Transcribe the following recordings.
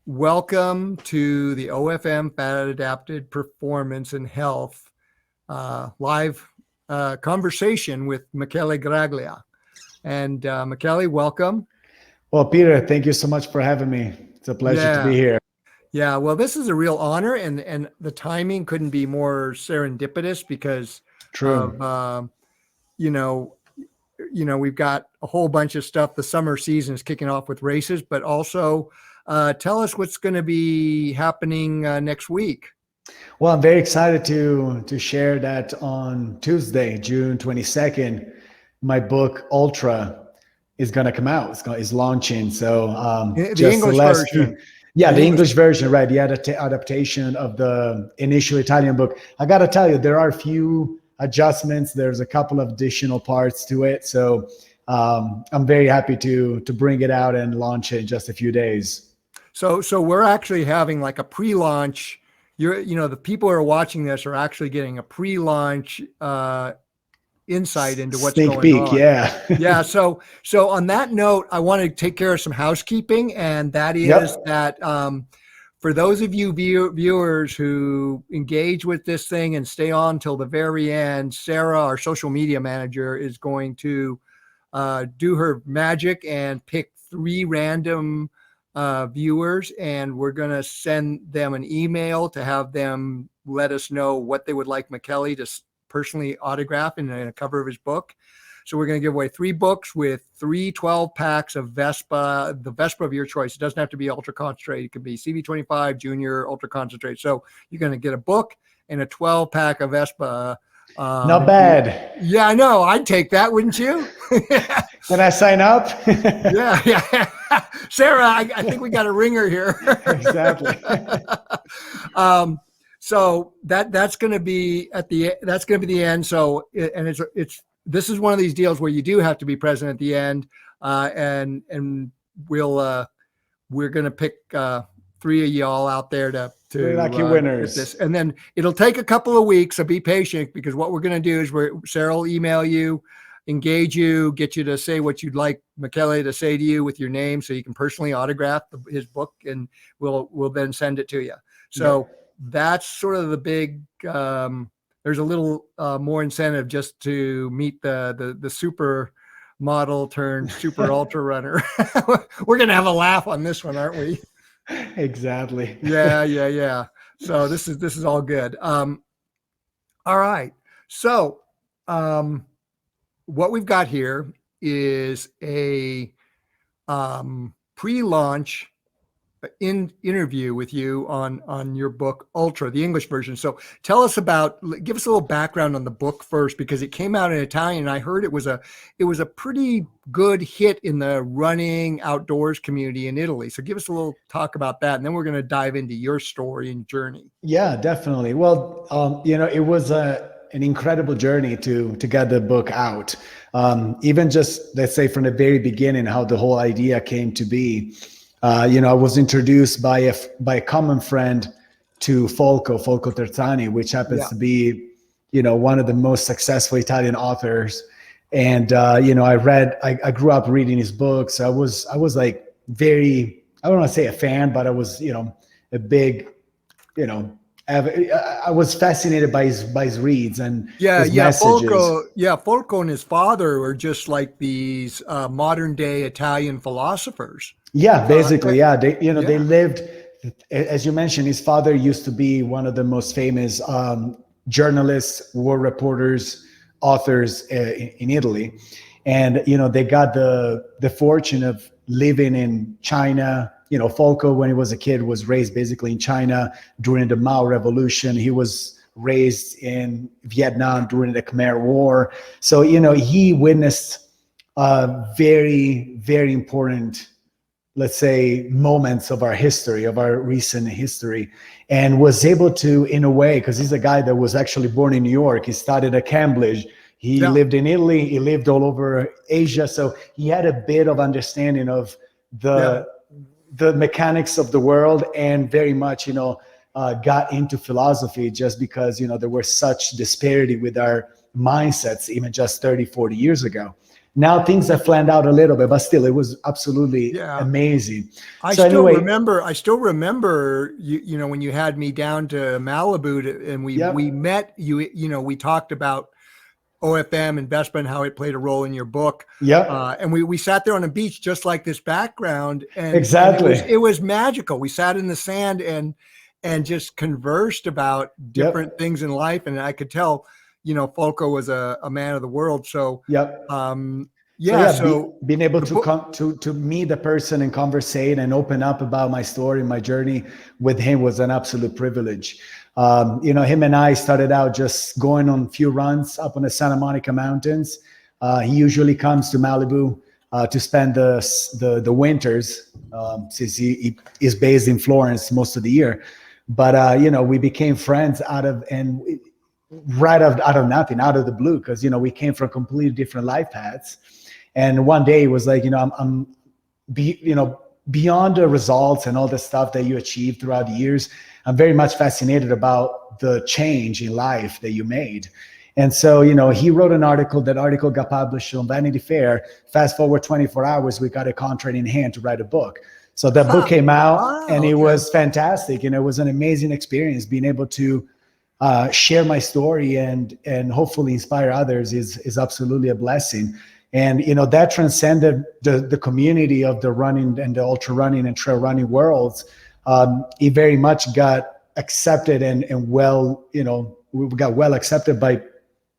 welcome to the OFM Fat Adapted Performance and Health live conversation with Michele Graglia. And Michele, welcome. Well, Peter, thank you so much for having me. It's a pleasure to be here. Yeah, well, this is a real honor, and the timing couldn't be more serendipitous because of we've got a whole bunch of stuff. The summer season is kicking off with races, but also tell us what's going to be happening next week. Well, I'm very excited to share that on Tuesday, June 22nd, my book Ultra is going to come out. It's launching. So the English version. The English version, right? The adaptation of the initial Italian book. I got to tell you, there are a few adjustments. There's a couple of additional parts to it. So I'm very happy to bring it out and launch it in just a few days. So we're actually having like a pre-launch. The people who are watching this are actually getting a pre-launch insight into what's Sneak going peek, on. Yeah. Yeah. So on that note, I want to take care of some housekeeping, and that is that for those of you viewers who engage with this thing and stay on till the very end, Sarah, our social media manager, is going to do her magic and pick 3 random viewers, and we're going to send them an email to have them let us know what they would like Michele to personally autograph in a cover of his book. So we're going to give away 3 books with 3 12-packs of Vespa, the Vespa of your choice. It doesn't have to be ultra concentrate. It could be CV25, junior, ultra concentrate. So you're going to get a book and a 12-pack of Vespa. Not bad. Yeah, I know. I'd take that, wouldn't you? Can I sign up? Yeah. Sarah, I think we got a ringer here. Exactly. So that's going to be the end. So this is one of these deals where you do have to be present at the end, and we're going to pick 3 of y'all out there to lucky winners. This. And then it'll take a couple of weeks, so be patient, because what we're going to do is Sarah will email you, engage you, get you to say what you'd like Michele to say to you with your name, so you can personally autograph his book, and we'll then send it to you. So that's sort of the big. There's a little more incentive just to meet the super model turned super ultra runner. We're gonna have a laugh on this one, aren't we? Exactly. Yeah. So this is all good. All right. So what we've got here is a pre-launch interview with you on your book Ultra, the English version. So give us a little background on the book first, because it came out in Italian, and I heard it was a pretty good hit in the running outdoors community in Italy. So give us a little talk about that, and then we're going to dive into your story and journey. Yeah, definitely. Well, it was an incredible journey to get the book out. Even just, let's say, from the very beginning, how the whole idea came to be. I was introduced by a common friend to Folco Terzani, which happens to be, one of the most successful Italian authors. And, I grew up reading his books. I was like very, I don't want to say a fan, but I was, a big, I was fascinated by his reads and his messages. Folco and his father were just like these modern day Italian philosophers. Yeah, basically, they lived, as you mentioned, his father used to be one of the most famous journalists, war reporters, authors in Italy. And, they got the fortune of living in China. Folco, when he was a kid, was raised basically in China during the Mao Revolution. He was raised in Vietnam during the Khmer War. So, he witnessed very, very important, let's say, moments of our history, of our recent history, and was able to, in a way, because he's a guy that was actually born in New York. He studied at Cambridge. He lived in Italy. He lived all over Asia. So he had a bit of understanding of the mechanics of the world, and very much, got into philosophy just because, there was such disparity with our mindsets even just 30, 40 years ago. Now things have flattened out a little bit, but still, it was absolutely amazing. I still remember you know, when you had me down to Malibu and we met, you know, we talked about OFM and Vespa and how it played a role in your book. And we sat there on the beach, just like this background. And it was magical. We sat in the sand and just conversed about different things in life. And I could tell, you know, Folco was a man of the world. So, being able to meet the person and conversate and open up about my story, my journey with him was an absolute privilege. You know, him and I started out just going on a few runs up on the Santa Monica Mountains. He usually comes to Malibu to spend the winters, since he is based in Florence most of the year. But you know, we became friends out of nothing, out of the blue, because you know, we came from completely different life paths. And one day it was like, you know, I'm beyond the results and all the stuff that you achieved throughout the years, I'm very much fascinated about the change in life that you made. And so, you know, he wrote an article. That article got published on Vanity Fair. Fast forward 24 hours, we got a contract in hand to write a book. So that book came out, and it was fantastic. And it was an amazing experience being able to share my story and hopefully inspire others is absolutely a blessing. And, you know, that transcended the community of the running and the ultra running and trail running worlds. It very much got accepted and well, you know, we got well accepted by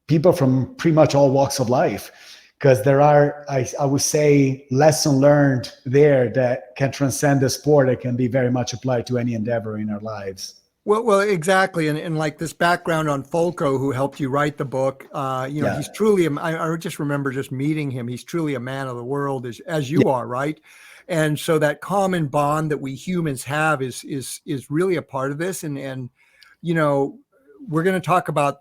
people from pretty much all walks of life, because there are, I would say, lesson learned there that can transcend the sport. It can be very much applied to any endeavor in our lives. Well, exactly. And like this background on Folco, who helped you write the book, you know, he's truly, I just remember just meeting him. He's truly a man of the world, as you are, right? And so that common bond that we humans have is really a part of this. And, you know, we're going to talk about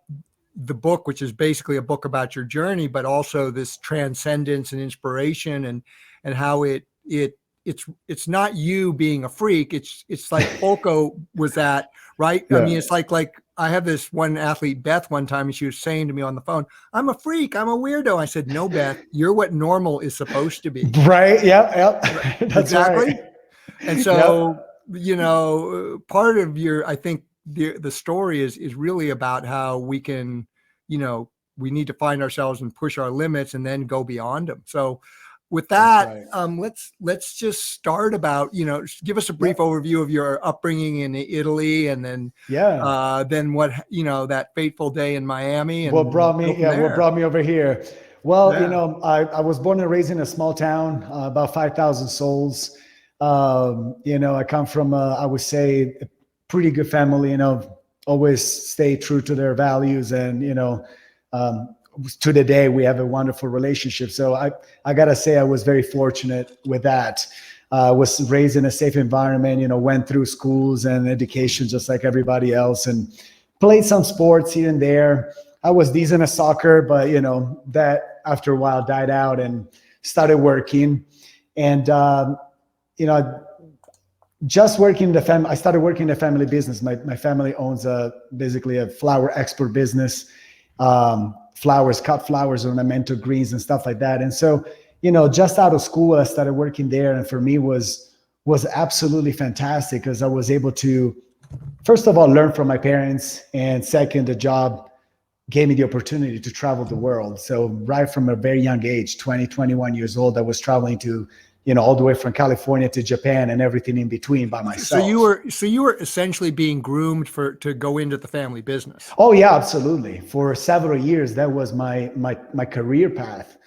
the book, which is basically a book about your journey, but also this transcendence and inspiration and how it's not you being a freak. It's like Folco was that, right? I mean, it's like I have this one athlete, Beth, one time, and she was saying to me on the phone, "I'm a freak. I'm a weirdo." I said, "No, Beth, you're what normal is supposed to be." Right. Yep. That's exactly. Right. And so, you know, part of I think the story is really about how we can, you know, we need to find ourselves and push our limits and then go beyond them. So with that, let's just start about, you know, give us a brief overview of your upbringing in Italy, and then then what, you know, that fateful day in Miami, and what brought me over here. Well, you know, I was born and raised in a small town, about 5,000 souls. You know, I come from I would say a pretty good family, you know, always stay true to their values, and you know, to the day we have a wonderful relationship. So I gotta say I was very fortunate with that. Was raised in a safe environment, you know, went through schools and education just like everybody else, and played some sports here and there. I was decent at soccer, but you know, that after a while died out and started working. And you know, just working in the family, I started working in the family business. My family owns basically a flower export business. Flowers, cut flowers, ornamental greens and stuff like that. And so, you know, just out of school, I started working there. And for me was absolutely fantastic, because I was able to, first of all, learn from my parents. And second, the job gave me the opportunity to travel the world. So right from a very young age, 20, 21 years old, I was traveling to, you know, all the way from California to Japan and everything in between by myself. So you were essentially being groomed to go into the family business. Oh yeah, absolutely. For several years, that was my career path.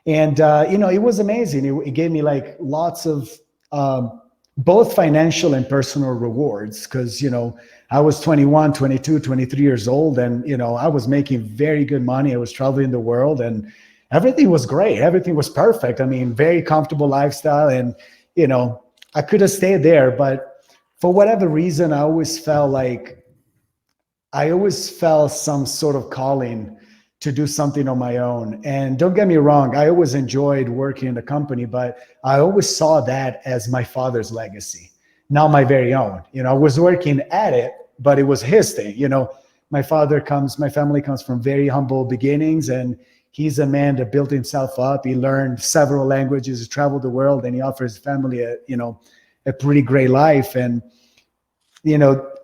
And, you know, it was amazing. It gave me like lots of, both financial and personal rewards. Cause, you know, I was 21, 22, 23 years old, and, you know, I was making very good money. I was traveling the world, and everything was great. Everything was perfect. I mean, very comfortable lifestyle. And, you know, I could have stayed there, but for whatever reason, I always felt some sort of calling to do something on my own. And don't get me wrong, I always enjoyed working in the company, but I always saw that as my father's legacy, not my very own. You know, I was working at it, but it was his thing. You know, my family comes from very humble beginnings, and he's a man that built himself up. He learned several languages, he traveled the world, and he offers his family a pretty great life. And,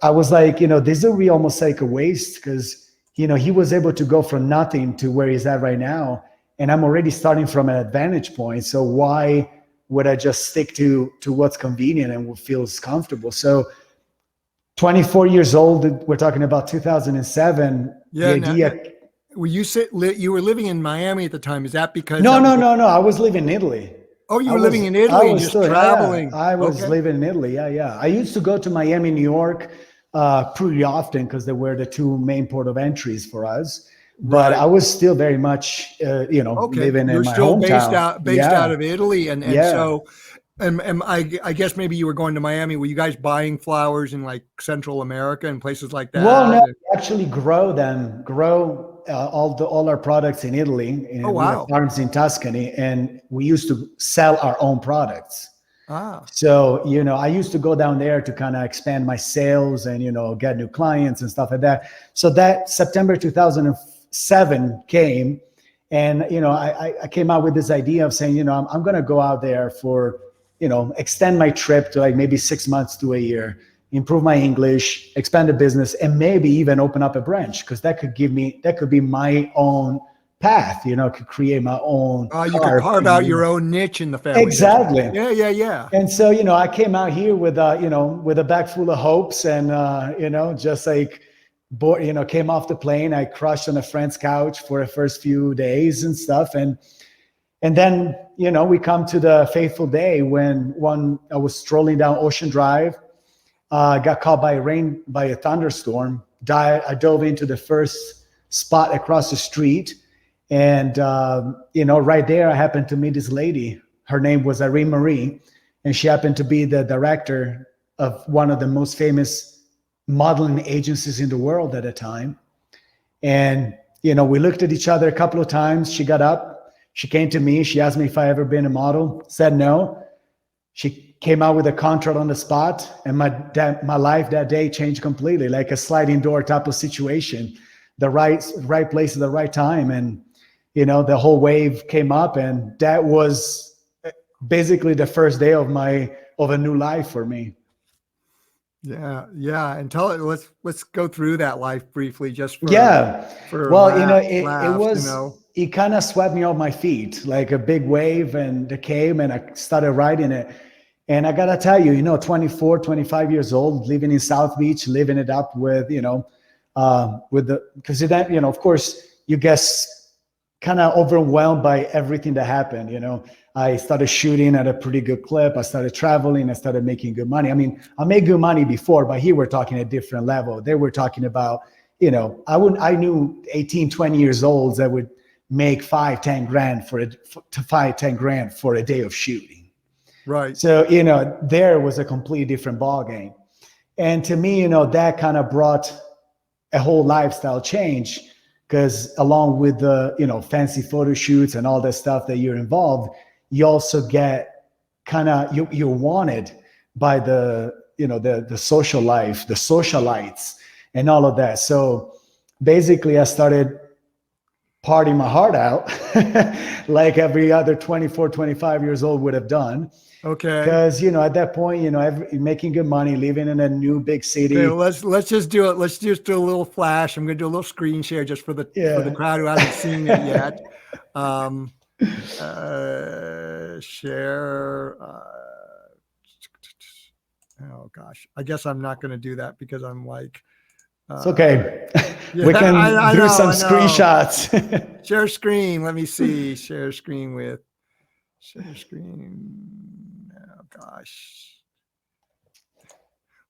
I was like, this would be almost like a waste, because, he was able to go from nothing to where he's at right now. And I'm already starting from an advantage point. So why would I just stick to what's convenient and what feels comfortable? So 24 years old, we're talking about 2007. Yeah. The idea. Well, you were living in Miami at the time. Is that because? No. I was living in Italy. Oh, you were living in Italy and just traveling. Yeah, I was living in Italy. Yeah. I used to go to Miami, New York, pretty often, because they were the two main port of entries for us. But I was still very much, living in my hometown. You're still based out of Italy, and so. And I guess maybe you were going to Miami. Were you guys buying flowers in like Central America and places like that? Well, no, we actually grow all our products in Italy. And we have farms in Tuscany, and we used to sell our own products. So, I used to go down there to kind of expand my sales and, get new clients and stuff like that. So that September 2007 came, and, I came out with this idea of saying, I'm going to go out there for, extend my trip to like maybe 6 months to a year, improve my English, expand the business, and maybe even open up a branch, because that could be my own path, could create my own. You could carve out your own niche in the family. Exactly. Yeah. And so, I came out here with a bag full of hopes, and, just like, came off the plane. I crushed on a friend's couch for the first few days and stuff. And then, we come to the fateful day when I was strolling down Ocean Drive, got caught by a thunderstorm. I dove into the first spot across the street. And, right there, I happened to meet this lady. Her name was Irene Marie, and she happened to be the director of one of the most famous modeling agencies in the world at the time. And, we looked at each other a couple of times. She got up. She came to me. She asked me if I ever been a model. Said no. She came out with a contract on the spot, and my life that day changed completely, like a sliding door type of situation. The right place at the right time, and the whole wave came up, and that was basically the first day of a new life for me. Yeah. And let's go through that life briefly, just for it kind of swept me off my feet like a big wave, and it came, and I started riding it. And I gotta tell you, 24, 25 years old, living in South Beach, living it up with, because then, of course, you get kind of overwhelmed by everything that happened. I started shooting at a pretty good clip. I started traveling. I started making good money. I mean, I made good money before, but here we're talking a different level. They were talking about, I knew 18, 20 years olds that would make 5-10 grand for 5-10 grand for a day of shooting. Right. So, there was a completely different ball game. And to me, that kind of brought a whole lifestyle change, because along with the, fancy photo shoots and all that stuff that you're involved, you also get kind of, you're wanted by the social life, the socialites and all of that. So basically I started partying my heart out like every other 24, 25 years old would have done. Okay. Because, at that point, making good money, living in a new big city. Okay, let's just do it. Let's just do a little flash. I'm going to do a little screen share just for the crowd who hasn't seen it yet. Share. Oh gosh, I guess I'm not going to do that because I'm like. It's okay. We can do some screenshots. Share screen. Let me see. Share screen. Oh gosh.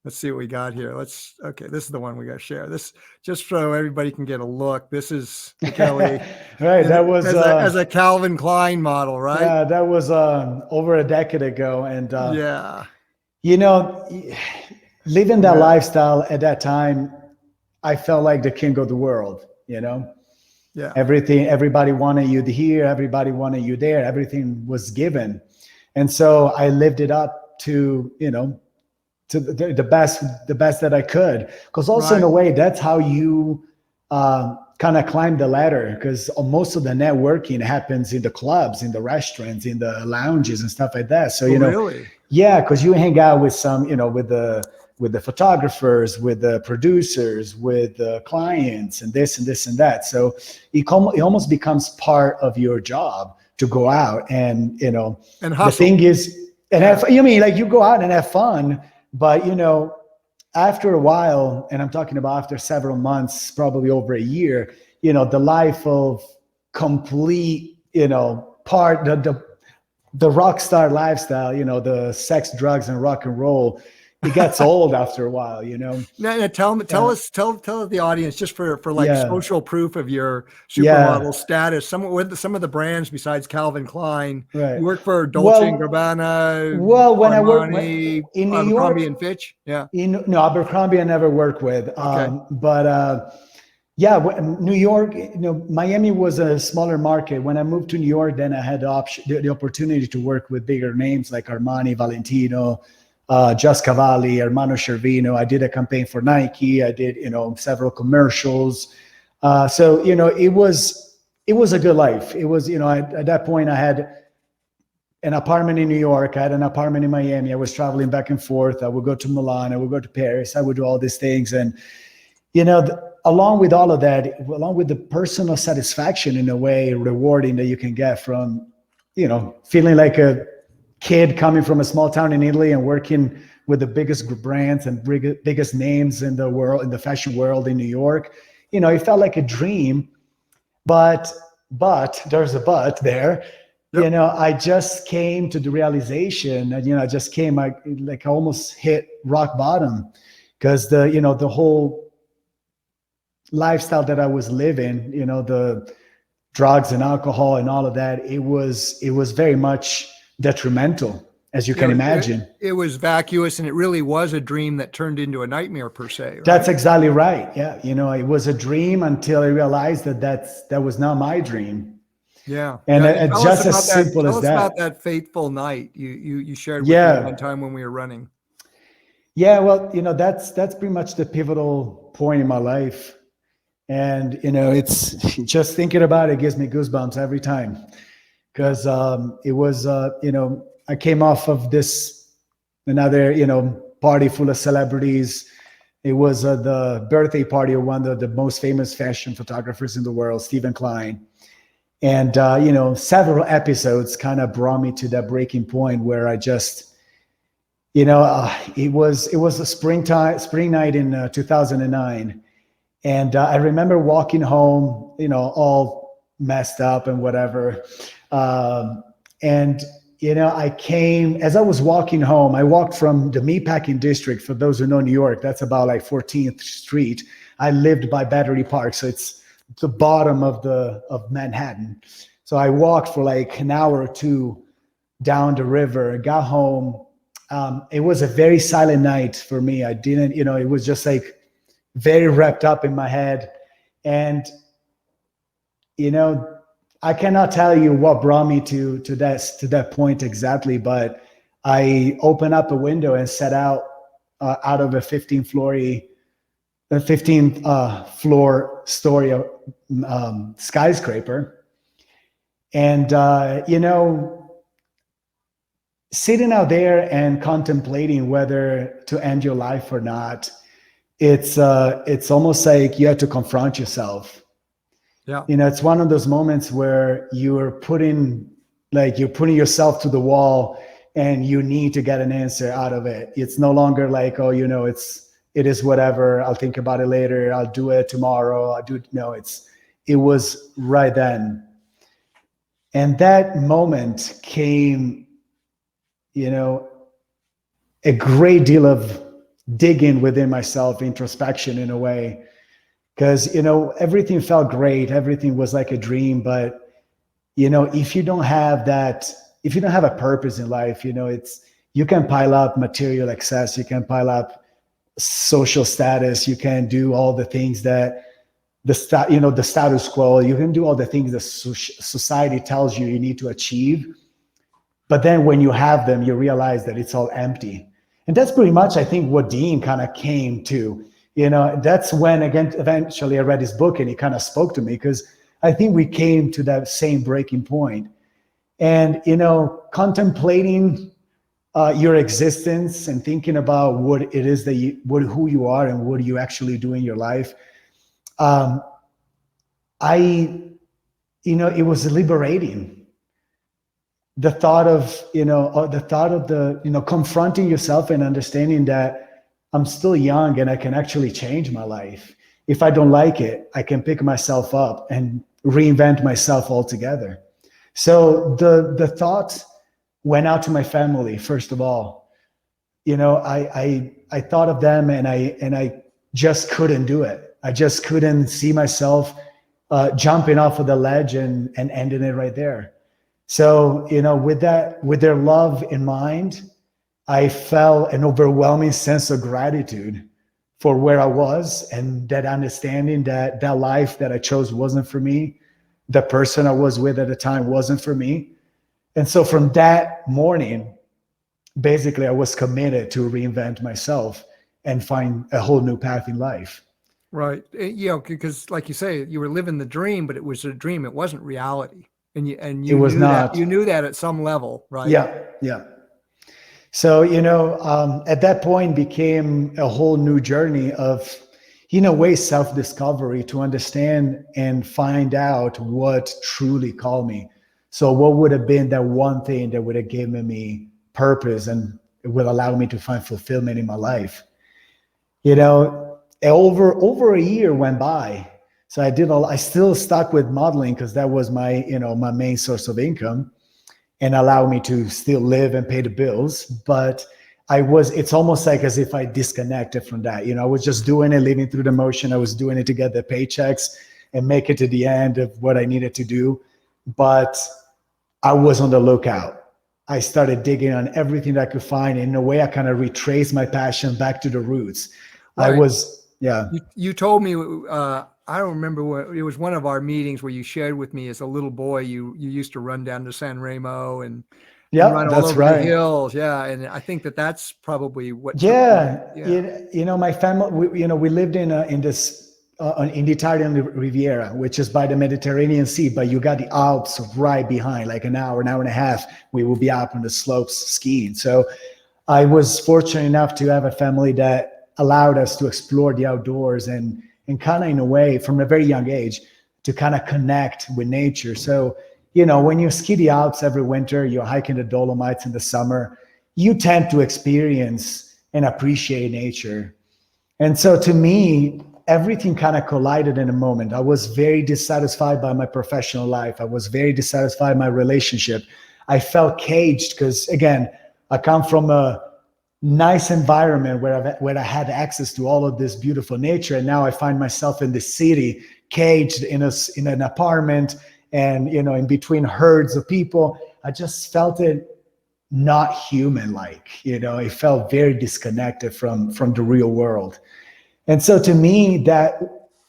Let's see what we got here. Okay, this is the one we got to share. This just so everybody can get a look. This is Kelly. Right. That was as a Calvin Klein model, right? Yeah, that was over a decade ago. And living that lifestyle at that time, I felt like the king of the world, Yeah. Everybody wanted you here, everybody wanted you there, everything was given. And so I lived it up to, to the best that I could. Because also in a way, that's how you kind kind of climb the ladder, because most of the networking happens in the clubs, in the restaurants, in the lounges and stuff like that. So, really? Yeah, because you hang out with some, with the photographers, with the producers, with the clients, and this and this and that. So it almost becomes part of your job to go out and and hustle. The thing is, and like you go out and have fun, but after a while, and I'm talking about after several months, probably over a year, the life of complete, part the rock star lifestyle, the sex, drugs, and rock and roll, it gets old after a while, Now tell the audience, just for social proof of your supermodel status. Some of the brands besides Calvin Klein. Right. You work for Dolce and Gabbana. Well, when Armani, I worked in New York, Abercrombie and Fitch. Yeah. No, Abercrombie I never worked with. Okay. But New York, Miami was a smaller market. When I moved to New York, then I had the opportunity to work with bigger names like Armani, Valentino, Just Cavalli, Armando Cervino. I did a campaign for Nike. I did, several commercials. So, it was a good life. It was, at that point I had an apartment in New York. I had an apartment in Miami. I was traveling back and forth. I would go to Milan. I would go to Paris. I would do all these things. And, along with all of that, along with the personal satisfaction, in a way, rewarding that you can get from, feeling like a kid coming from a small town in Italy and working with the biggest brands and biggest names in the world, in the fashion world in New York, it felt like a dream. But there's a but there. Yep. I just came to the realization, and I almost hit rock bottom, because the whole lifestyle that I was living, the drugs and alcohol and all of that, it was very much detrimental, as you can imagine. It was vacuous, and it really was a dream that turned into a nightmare per se. Right? That's exactly right. Yeah. It was a dream until I realized that was not my dream. Yeah. And it's just as simple as that. Tell us about that fateful night you shared with me one time when we were running. Yeah. Well, that's pretty much the pivotal point in my life. And, it's just thinking about it gives me goosebumps every time, because it was, I came off of another party full of celebrities. It was the birthday party of one of the most famous fashion photographers in the world, Stephen Klein. And, several episodes kind of brought me to that breaking point where I just, it was a spring night in 2009. And I remember walking home, all messed up and whatever. And, as I was walking home, I walked from the Meatpacking District. For those who know New York, that's about like 14th Street. I lived by Battery Park, so it's the bottom of Manhattan. So I walked for like an hour or two down the river, got home. It was a very silent night for me. I didn't, it was just like very wrapped up in my head. And, I cannot tell you what brought me to that point exactly, but I opened up a window and set out of a 15th floor story skyscraper. And, sitting out there and contemplating whether to end your life or not, it's almost like you have to confront yourself. Yeah. It's one of those moments where you're putting yourself to the wall and you need to get an answer out of it. It's no longer like, oh, it is whatever. I'll think about it later. I'll do it tomorrow. It was right then. And that moment came, a great deal of digging within myself, introspection in a way. Because, everything felt great. Everything was like a dream. But, if you don't have a purpose in life, you can pile up material excess. You can pile up social status. You can do all the things that the status quo. You can do all the things that society tells you need to achieve. But then when you have them, you realize that it's all empty. And that's pretty much, I think, what Dean kind of came to. That's when, again, eventually I read his book and he kind of spoke to me, because I think we came to that same breaking point. And, contemplating your existence and thinking about what it is that who you are and what you actually do in your life. It was liberating. The thought of, confronting yourself and understanding that I'm still young and I can actually change my life. If I don't like it, I can pick myself up and reinvent myself altogether. So the thought went out to my family, first of all. I thought of them and I just couldn't do it. I just couldn't see myself jumping off of the ledge and ending it right there. So, with their love in mind, I felt an overwhelming sense of gratitude for where I was, and that understanding that life that I chose wasn't for me. The person I was with at the time wasn't for me. And so from that morning, basically I was committed to reinvent myself and find a whole new path in life. Right. Because like you say, you were living the dream, but it was a dream. It wasn't reality. And you it was knew not. You knew that at some level, right? Yeah. So, at that point became a whole new journey of, in a way, self-discovery, to understand and find out what truly called me. So what would have been that one thing that would have given me purpose and it will allow me to find fulfillment in my life? Over a year went by. So I still stuck with modeling because that was my main source of income and allowed me to still live and pay the bills. But it's almost like as if I disconnected from that. I was just doing it, living through the motion. I was doing it to get the paychecks and make it to the end of what I needed to do. But I was on the lookout. I started digging on everything that I could find. In a way, I kind of retraced my passion back to the roots. Right. Yeah. You told me, I don't remember it was one of our meetings where you shared with me as a little boy, you used to run down to San Remo and run all over the hills. Yeah. And I think that's probably what. My family, we lived in this, in the Italian Riviera, which is by the Mediterranean Sea, but you got the Alps right behind, like an hour and a half, we will be up on the slopes skiing. So I was fortunate enough to have a family that allowed us to explore the outdoors and kind of, in a way, from a very young age, to kind of connect with nature. So, when you ski the Alps every winter, you're hiking the Dolomites in the summer, you tend to experience and appreciate nature. And so to me, everything kind of collided in a moment. I was very dissatisfied by my professional life. I was very dissatisfied by my relationship. I felt caged because, again, I come from a nice environment where I had access to all of this beautiful nature, and now I find myself in the city, caged in an apartment, and in between herds of people. I just felt it not human-like. It felt very disconnected from the real world. And so to me, that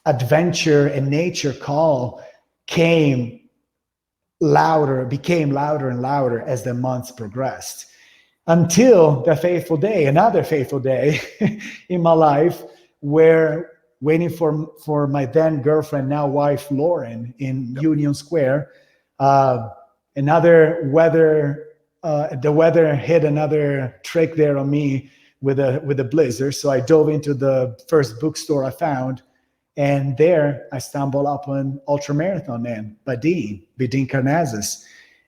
adventure and nature call became louder and louder as the months progressed. Until another fateful day in my life, where waiting for my then girlfriend, now wife, Lauren, in Union Square, the weather hit another trick there on me with a blizzard. So I dove into the first bookstore I found, and there I stumbled upon Ultramarathon Man by Dean Karnazes.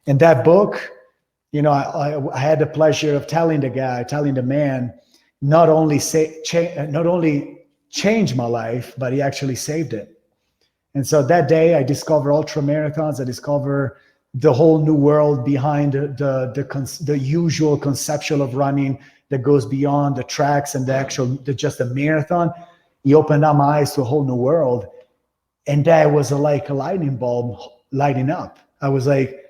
And that book, I had the pleasure of telling the man, not only changed my life, but he actually saved it. And so that day I discovered ultramarathons. I discovered the whole new world behind the usual conceptual of running that goes beyond the tracks and just a marathon. He opened up my eyes to a whole new world. And that was like a lightning bulb lighting up. I was like,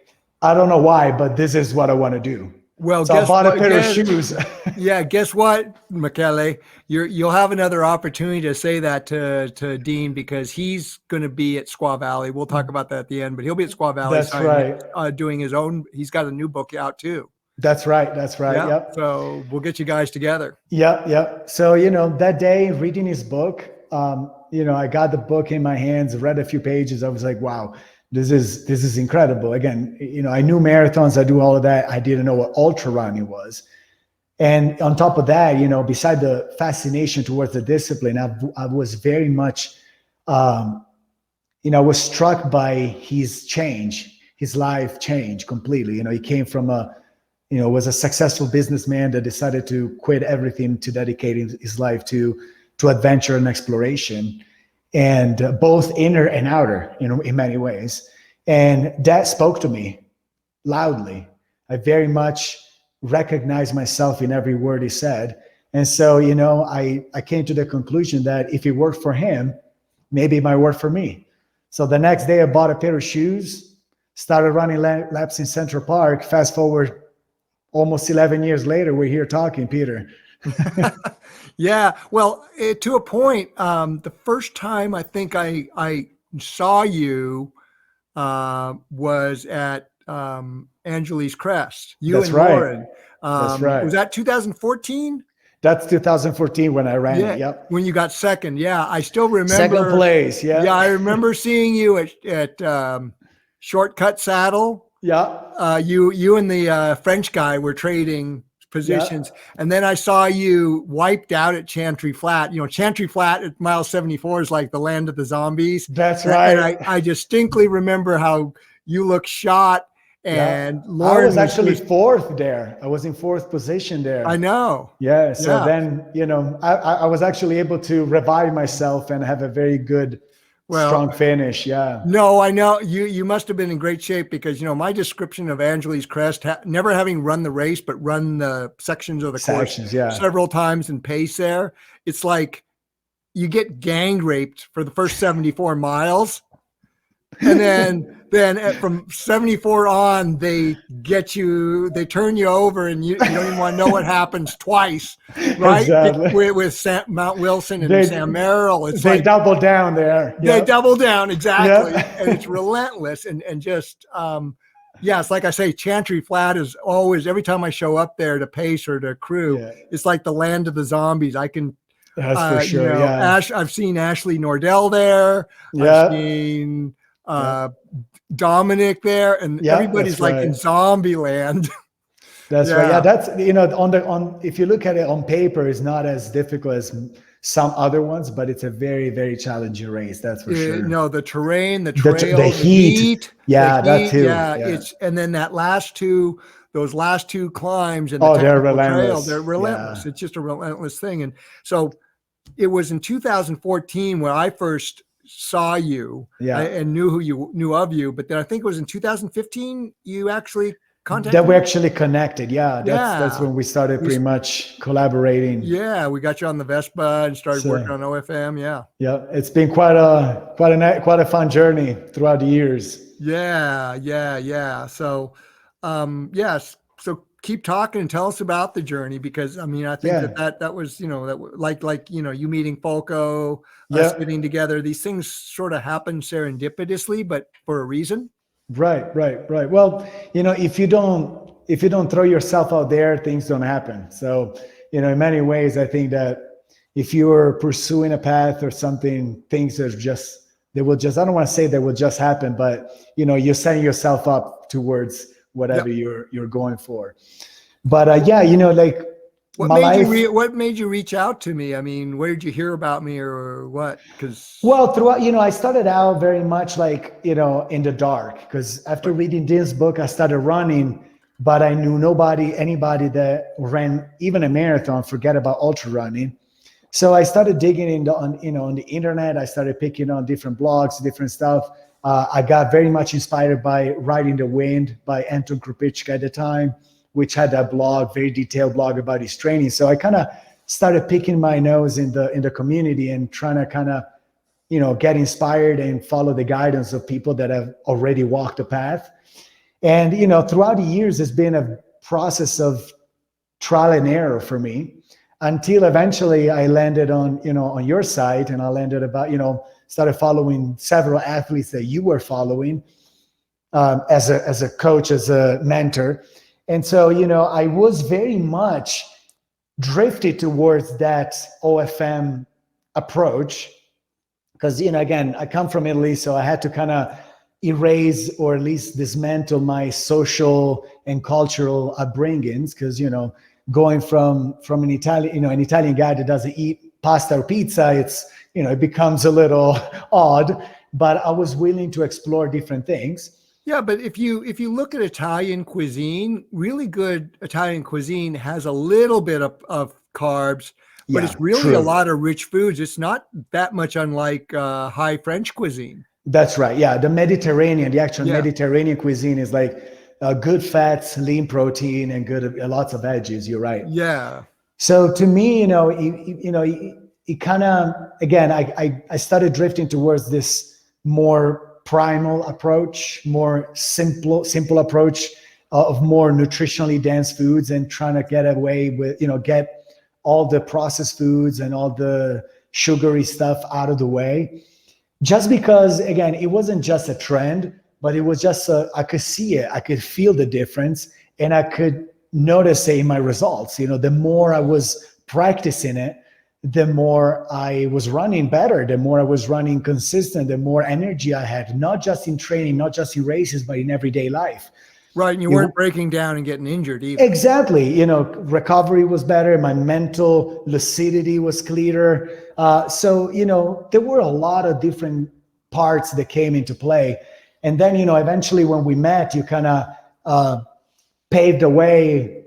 I don't know why, but this is what I want to do. Well, so I bought a pair of shoes. Yeah, guess what, Michele? You'll have another opportunity to say that to Dean, because he's going to be at Squaw Valley. We'll talk about that at the end, but he'll be at Squaw Valley. That's right. Doing his own. He's got a new book out too. That's right. That's right. Yeah. Yep. So we'll get you guys together. Yep. Yep. So, that day reading his book, I got the book in my hands, read a few pages. I was like, wow, this is incredible. Again, I knew marathons, I do all of that. I didn't know what ultra running was. And on top of that, beside the fascination towards the discipline, I was very much, I was struck by his change, his life change completely. He came from was a successful businessman that decided to quit everything to dedicate his life to adventure and exploration, and both inner and outer, in many ways. And that spoke to me loudly. I very much recognized myself in every word he said. And so, I came to the conclusion that if it worked for him, maybe it might work for me. So the next day I bought a pair of shoes, started running laps in Central Park. Fast forward almost 11 years later, we're here talking, Peter. Yeah. Well, to a point, the first time I think I saw you was at Angeles Crest. That's and right. Lauren. That's right. Was that 2014? That's 2014 when I ran it. Yep. When you got second. Yeah. I still remember. Second place. Yeah. Yeah. I remember seeing you at Shortcut Saddle. Yeah. You and the French guy were trading positions. Yeah. And then I saw you wiped out at Chantry Flat. Chantry Flat at mile 74 is like the land of the zombies. That's right. And I distinctly remember how you looked shot. And Lauren I was actually fourth there. I was in fourth position there. I know. Yeah. So then, I was actually able to revive myself and have a very good, strong finish. Yeah. No, I know you must have been in great shape because, my description of Angeles Crest, never having run the race, but run the sections of the course several times and pace there. It's like you get gang raped for the first 74 miles. And then from 74 on, they turn you over and you don't even want to know what happens twice, right? Exactly. With Mount Wilson and Sam Merrill. They double down there. They double down, exactly. Yep. And it's relentless and just, it's like I say, Chantry Flat is always, every time I show up there to pace or to crew, it's like the land of the zombies. I can, that's for sure. I've seen Ashley Nordell there. I've seen Dominic there, and everybody's like in zombie land. That's right. Yeah, that's if you look at it on paper, it's not as difficult as some other ones, but it's a very, very challenging race. That's for sure. No, the terrain, the trail, the heat. Yeah, that too. Yeah, and then those last two climbs and they're relentless. They're relentless. It's just a relentless thing. And so it was in 2014 where I first saw you and knew of you, but then I think it was in 2015 you actually contacted that we actually connected. That's when we started pretty much collaborating. We got you on the Vespa and started working on OFM. It's been quite a fun journey throughout the years. So so keep talking and tell us about the journey, because I think that was like you meeting Folco, us getting together. These things sort of happen serendipitously, but for a reason. Right. Well, if you don't throw yourself out there, things don't happen. So, in many ways, I think that if you're pursuing a path or something, things are I don't want to say they will just happen, but you're setting yourself up towards whatever you're going for. But what made you reach out to me? Where did you hear about me or what? Throughout, I started out very much in the dark, because after reading this book, I started running, but I knew anybody that ran even a marathon, forget about ultra running. So I started digging on the internet. I started picking on different blogs, different stuff. I got very much inspired by Riding the Wind by Anton Krupicka at the time, which had a blog, very detailed blog about his training. So I kind of started picking my nose in the community and trying to get inspired and follow the guidance of people that have already walked the path. And, throughout the years, it's been a process of trial and error for me, until eventually I landed on your site, and I landed started following several athletes that you were following as a coach, as a mentor. And so, I was very much drifted towards that OFM approach because, again, I come from Italy, so I had to kind of erase or at least dismantle my social and cultural upbringings because, going from an Italian guy that doesn't eat pasta or pizza, it's, it becomes a little odd, but I was willing to explore different things. Yeah, but if you look at Italian cuisine, really good Italian cuisine has a little bit of carbs, but it's really a lot of rich foods. It's not that much unlike high French cuisine. That's right. Yeah, the actual Mediterranean cuisine is like good fats, lean protein, and good lots of veggies. You're right. Yeah. So to me, it kind of, again, I started drifting towards this more primal approach, more simple approach of more nutritionally dense foods, and trying to get away with, get all the processed foods and all the sugary stuff out of the way. Just because, again, it wasn't just a trend, but it was just I could see it, I could feel the difference, and I could notice it in my results. The more I was practicing it, the more I was running better, the more I was running consistent, the more energy I had, not just in training, not just in races, but in everyday life. Right. And you weren't breaking down and getting injured either. Exactly. Recovery was better. My mental lucidity was clearer. So, there were a lot of different parts that came into play. And then, eventually when we met, you kind of paved the way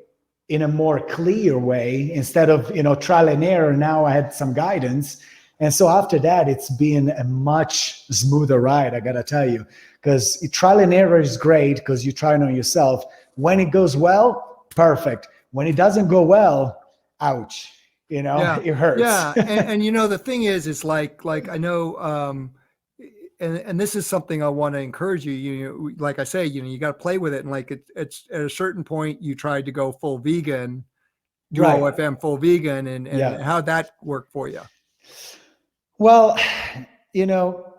in a more clear way instead of, trial and error. Now I had some guidance. And so after that, it's been a much smoother ride, I got to tell you, because trial and error is great because you try it on yourself. When it goes well, perfect. When it doesn't go well, ouch, it hurts. Yeah. And the thing is like I know, and this is something I want to encourage you, like I say, you got to play with it. And like, it's at a certain point you tried to go full vegan, do OFM full vegan, and how'd that work for you? Well,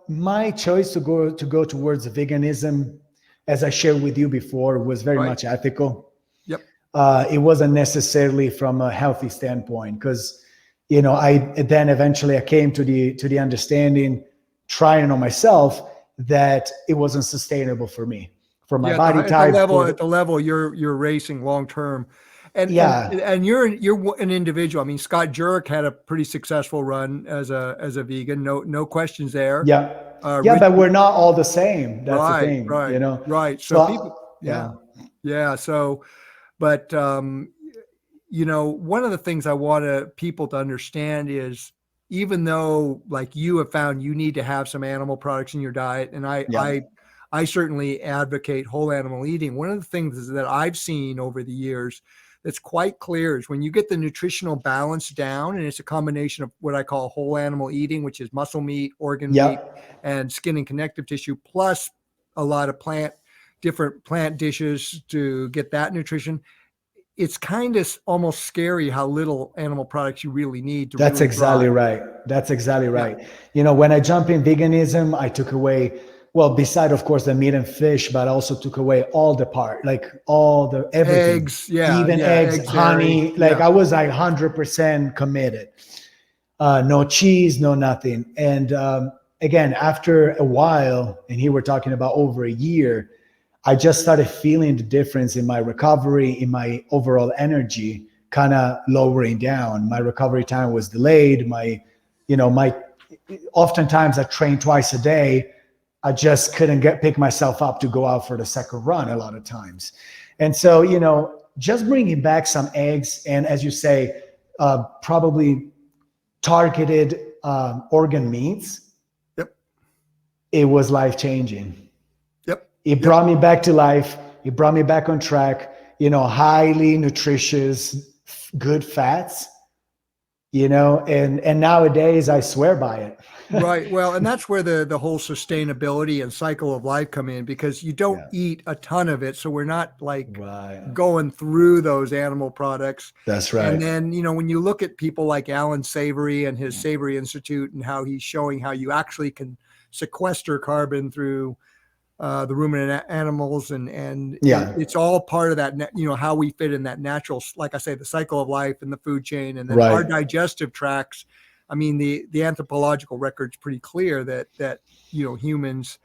my choice to go towards veganism, as I shared with you before, was very much ethical. Yep. It wasn't necessarily from a healthy standpoint because, eventually I came to the understanding, trying on myself, that it wasn't sustainable for me, for my body type. At the level you're racing long term. And you're an individual. I mean, Scott Jurek had a pretty successful run as a vegan. No questions there. Yeah. But we're not all the same. That's the thing. Right. Right. So people, So, but one of the things I want people to understand is, even though like you have found you need to have some animal products in your diet, and I certainly advocate whole animal eating. One of the things that I've seen over the years that's quite clear is when you get the nutritional balance down, and it's a combination of what I call whole animal eating, which is muscle meat, organ meat, and skin and connective tissue, plus a lot of different plant dishes to get that nutrition. It's kind of almost scary how little animal products you really need to. That's exactly right. That's exactly right. When I jumped in veganism, I took away, well, beside of course the meat and fish, but I also took away all the part, like all the everything. Eggs, even eggs, honey. I was like 100% committed. No cheese, no nothing. And again, after a while, and here we're talking about over a year, I just started feeling the difference in my recovery, in my overall energy, kind of lowering down. My recovery time was delayed. Oftentimes I trained twice a day. I just couldn't pick myself up to go out for the second run a lot of times. And so, just bringing back some eggs and, as you say, probably targeted organ meats. Yep. It was life-changing. It Yep. brought me back to life. It brought me back on track, highly nutritious, good fats, and nowadays I swear by it. Right. Well, and that's where the whole sustainability and cycle of life come in, because you don't eat a ton of it. So we're not going through those animal products. That's right. And then, when you look at people like Alan Savory and his Savory Institute and how he's showing how you actually can sequester carbon through the ruminant animals, and it's all part of that, how we fit in that natural, like I say, the cycle of life and the food chain, and then our digestive tracts. I mean, the anthropological record's pretty clear that humans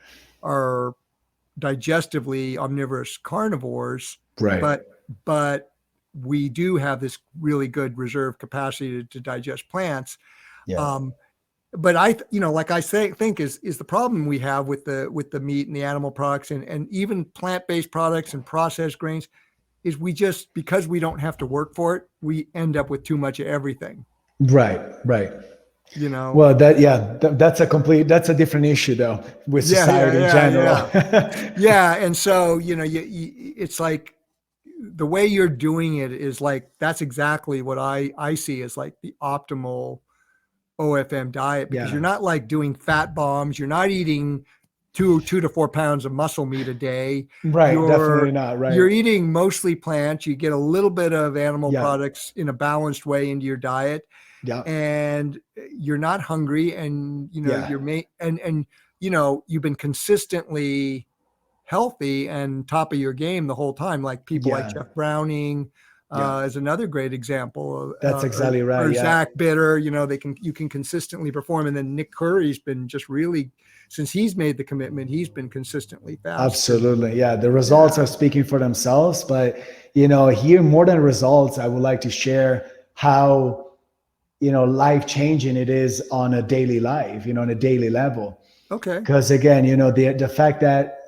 are digestively omnivorous carnivores, but we do have this really good reserve capacity to digest plants. But like I think is the problem we have with the meat and the animal products and even plant-based products and processed grains is because we don't have to work for it, we end up with too much of everything. Right. Well, that's a different issue though, with society in general. And so, it's like the way you're doing it is like, that's exactly what I see as like the optimal OFM diet, because you're not like doing fat bombs. You're not eating 2 to 4 pounds of muscle meat a day. Right. Definitely not. Right. You're eating mostly plants. You get a little bit of animal products in a balanced way into your diet. And you're not hungry, and you've been consistently healthy and top of your game the whole time. Like people like Jeff Browning is another great example. That's exactly right. Or Zach Bitter, you can consistently perform. And then Nick Curry's been just really, since he's made the commitment, he's been consistently fast. Absolutely. Yeah. The results are speaking for themselves, but here, more than results, I would like to share how life-changing it is on a daily life, on a daily level. Okay. Because again, the fact that,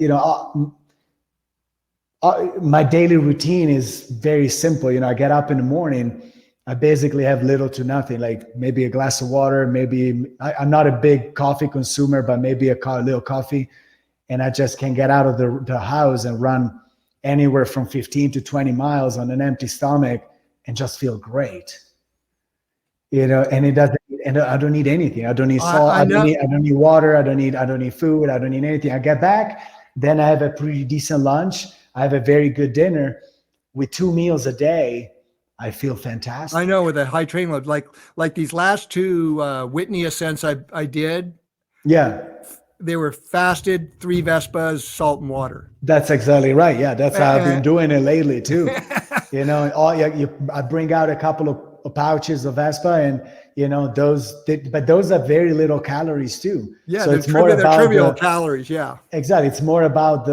my daily routine is very simple. I get up in the morning, I basically have little to nothing, like maybe a glass of water, maybe I'm not a big coffee consumer, but maybe a little coffee. And I just can get out of the house and run anywhere from 15 to 20 miles on an empty stomach and just feel great. And it doesn't, and I don't need anything. I don't need salt. I don't need water. I don't need food. I don't need anything. I get back, then I have a pretty decent lunch. I have a very good dinner. With 2 meals a day, I feel fantastic. I know, with a high train load, like these last 2 Whitney ascents I did. Yeah. They were fasted, 3 Vespas, salt and water. That's exactly right. Yeah. That's how I've been doing it lately too. I bring out a couple of pouches of Vespa, and but those are very little calories too. Yeah, so it's more about trivial calories. Yeah, exactly. It's more about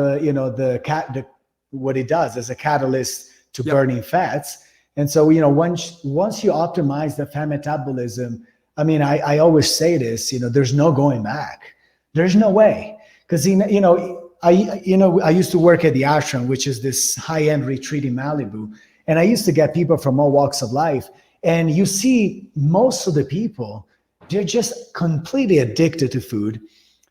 what it does as a catalyst to burning fats. And so once you optimize the fat metabolism, I mean, I always say this, there's no going back. There's no way, because I used to work at the ashram, which is this high-end retreat in Malibu, and I used to get people from all walks of life. And you see most of the people, they're just completely addicted to food,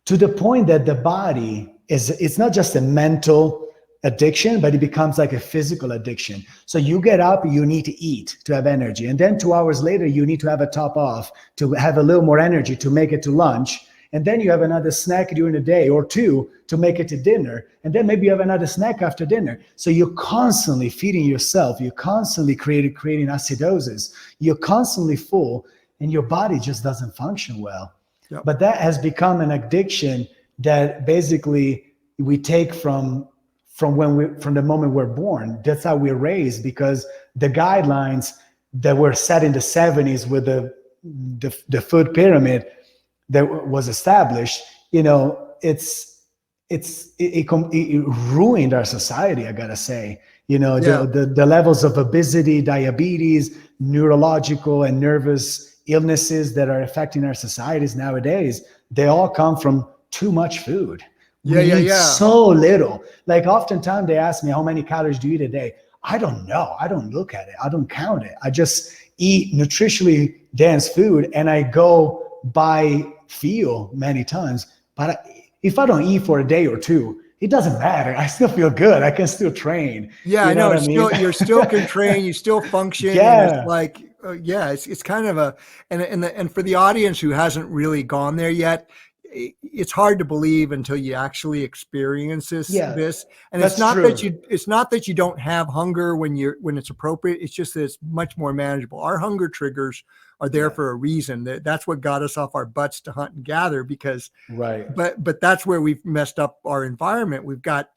to the point that the body it's not just a mental addiction, but it becomes like a physical addiction. So you get up, you need to eat to have energy. And then 2 hours later, you need to have a top off to have a little more energy to make it to lunch. And then you have another snack during the day or 2 to make it to dinner. And then maybe you have another snack after dinner. So you're constantly feeding yourself. You're constantly creating acidosis. You're constantly full, and your body just doesn't function well. Yep. But that has become an addiction that basically we take from the moment we're born. That's how we're raised, because the guidelines that were set in the 70s with the food pyramid that was established, it ruined our society, I gotta say. The levels of obesity, diabetes, neurological and nervous illnesses that are affecting our societies nowadays, they all come from too much food. We eat so little. Like oftentimes they ask me, how many calories do you eat a day? I don't know. I don't look at it. I don't count it. I just eat nutritionally dense food, and I go by feel many times. But if I don't eat for a day or 2, it doesn't matter. I still feel good. I can still train. Yeah, I know. You still can train. You still function. Yeah. And it's like, it's kind of and for the audience who hasn't really gone there yet, it's hard to believe until you actually experience this. And that's it's not true. that you don't have hunger when it's appropriate. It's just that it's much more manageable. Our hunger triggers are there for a reason. That's what got us off our butts to hunt and gather, because but that's where we've messed up our environment. We've got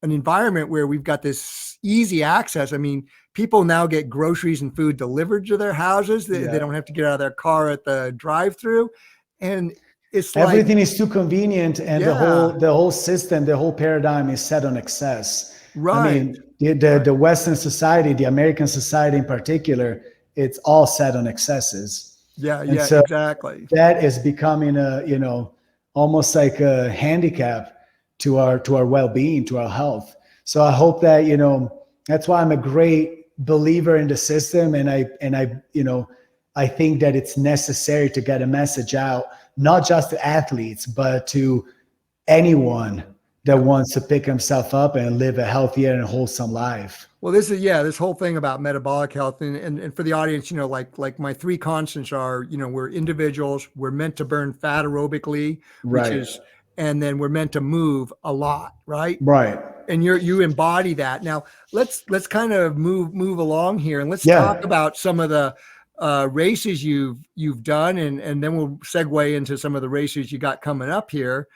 an environment where we've got this easy access. I mean, people now get groceries and food delivered to their houses. They don't have to get out of their car at the drive-through, and it's everything is too convenient, and the whole system, the whole paradigm is set on excess. Right. I mean, the Western society, the American society in particular, it's all set on excesses. So exactly. That is becoming almost like a handicap to our well-being, to our health. So I hope that, that's why I'm a great believer in the system. And I think that it's necessary to get a message out, not just to athletes, but to anyone that wants to pick himself up and live a healthier and wholesome life. Well, this whole thing about metabolic health, and for the audience, like my 3 constants are, we're individuals, we're meant to burn fat aerobically, and then we're meant to move a lot, right? Right. And you embody that. Now let's kind of move along here, and let's talk about some of the races you've done, and then we'll segue into some of the races you got coming up here.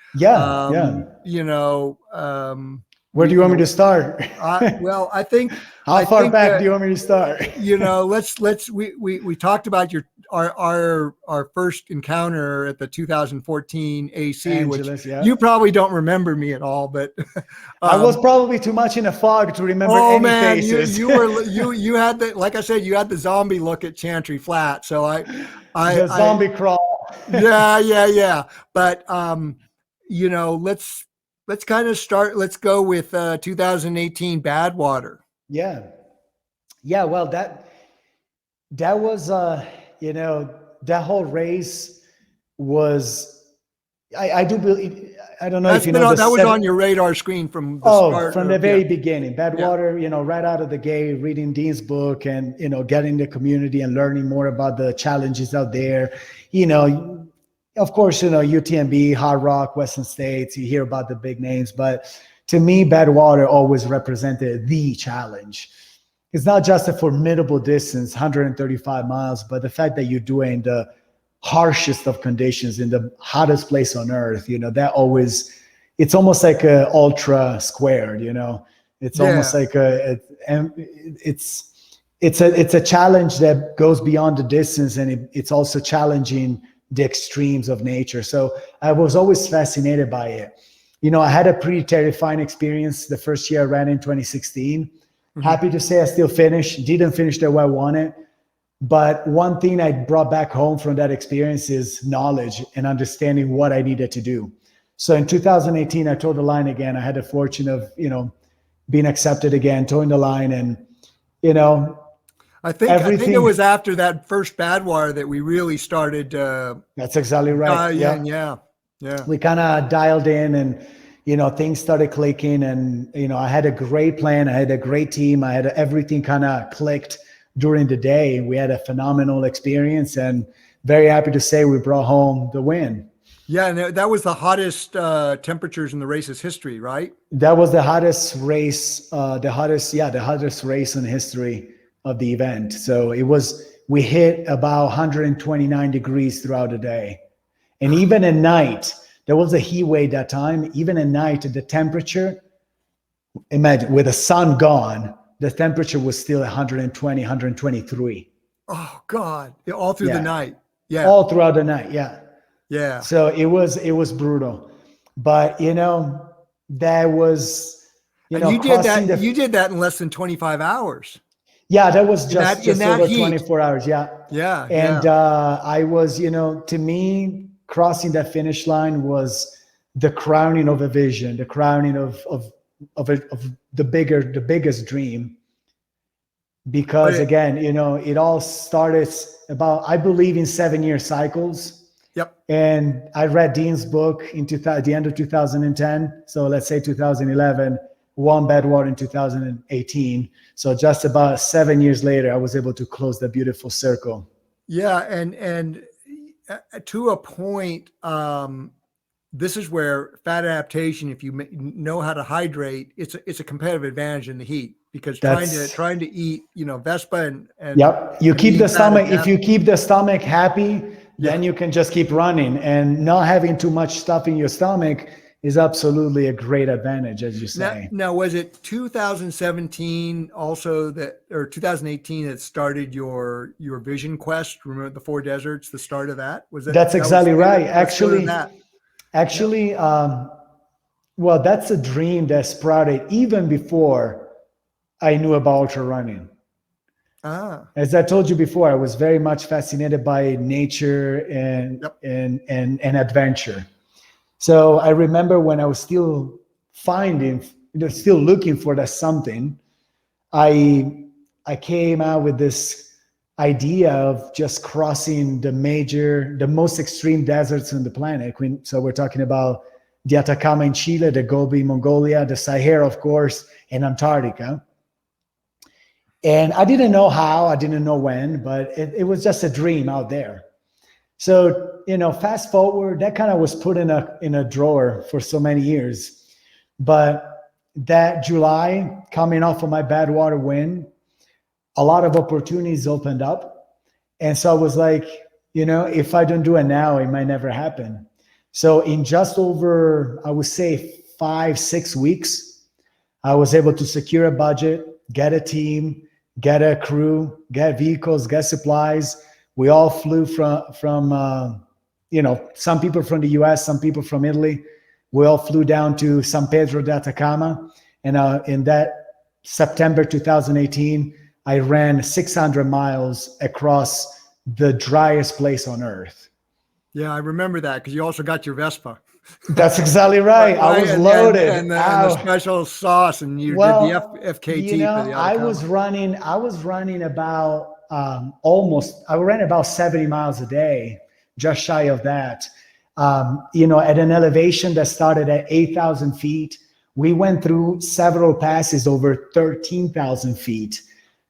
Where do you want me to start? Well, I think how far back do you want me to start? We talked about our first encounter at the 2014 AC, Angeles, which you probably don't remember me at all, but I was probably too much in a fog to remember faces. You had like I said, you had the zombie look at Chantry Flat. So the zombie crawl. Yeah. But let's kind of start. Let's go with 2018 Badwater. Yeah. Well, that was that whole race was, I do believe, I don't know if you know. That was on your radar screen from the start. From the very beginning. Badwater, right out of the gate, reading Dean's book and, getting the community and learning more about the challenges out there. Of course, UTMB, Hard Rock, Western States, you hear about the big names, but to me, Badwater always represented the challenge. It's not just a formidable distance, 135 miles, but the fact that you're doing the harshest of conditions in the hottest place on earth, that always, it's almost like a ultra squared, it's almost like it's a challenge that goes beyond the distance, and it's also challenging the extremes of nature. So I was always fascinated by it. I had a pretty terrifying experience the first year I ran in 2016. Mm-hmm. Happy to say I still finished, didn't finish the way I wanted. But one thing I brought back home from that experience is knowledge and understanding what I needed to do. So in 2018, I towed the line again. I had the fortune of, being accepted again, towing the line, and, I think it was after that first Badwater that we really started. That's exactly right. Yeah. We kind of dialed in, and things started clicking, and I had a great plan. I had a great team. I had everything kind of clicked during the day. We had a phenomenal experience, and very happy to say we brought home the win. Yeah, and that was the hottest temperatures in the race's history, right? That was the hottest race, the hottest race in history of the event. So we hit about 129 degrees throughout the day. And even at night, there was a heat wave that time. Even at night, the temperature, imagine with the sun gone, the temperature was still 120, 123. Oh God, all through the night. Yeah. All throughout the night. Yeah. Yeah. So it was brutal, but that was, you did that in less than 25 hours. Yeah, that was just over 24 hours. Yeah. And I was, to me, crossing that finish line was the crowning of a vision, the crowning of the biggest dream. Because again, it all started about, I believe in 7-year cycles. Yep. And I read Dean's book at the end of 2010. So let's say 2011. Won Badwater in 2018. So just about 7 years later, I was able to close the beautiful circle. Yeah. And to a point, this is where fat adaptation, if you know how to hydrate, it's a competitive advantage in the heat, because trying to eat, Vespa and yep, you keep the stomach. If you adapted. keep the stomach happy, then Yeah. you can just keep running, and not having too much stuff in your stomach is absolutely a great advantage, as you say. Now, was it 2017 also or 2018 that started your vision quest? Remember the 4 deserts, the start of that? That's exactly right. That? Actually, well, that's a dream that sprouted even before I knew about ultra running. As I told you before, I was very much fascinated by nature and adventure. So I remember when I was still still looking for that something, I came out with this idea of just crossing the most extreme deserts on the planet. So we're talking about the Atacama in Chile, the Gobi, Mongolia, the Sahara, of course, and Antarctica. And I didn't know how, I didn't know when, but it was just a dream out there. So, fast forward, that kind of was put in a drawer for so many years. But that July, coming off of my Badwater win, a lot of opportunities opened up. And so I was like, if I don't do it now, it might never happen. So in just over, I would say 5-6 weeks, I was able to secure a budget, get a team, get a crew, get vehicles, get supplies. We all flew from some people from the US, some people from Italy. We all flew down to San Pedro de Atacama. And in that September 2018, I ran 600 miles across the driest place on earth. Yeah, I remember that, because you also got your Vespa. That's exactly right. I was loaded. And the special sauce, and you did the FKT for the Atcama. I was running about I ran about 70 miles a day, just shy of that. At an elevation that started at 8,000 feet. We went through several passes over 13,000 feet.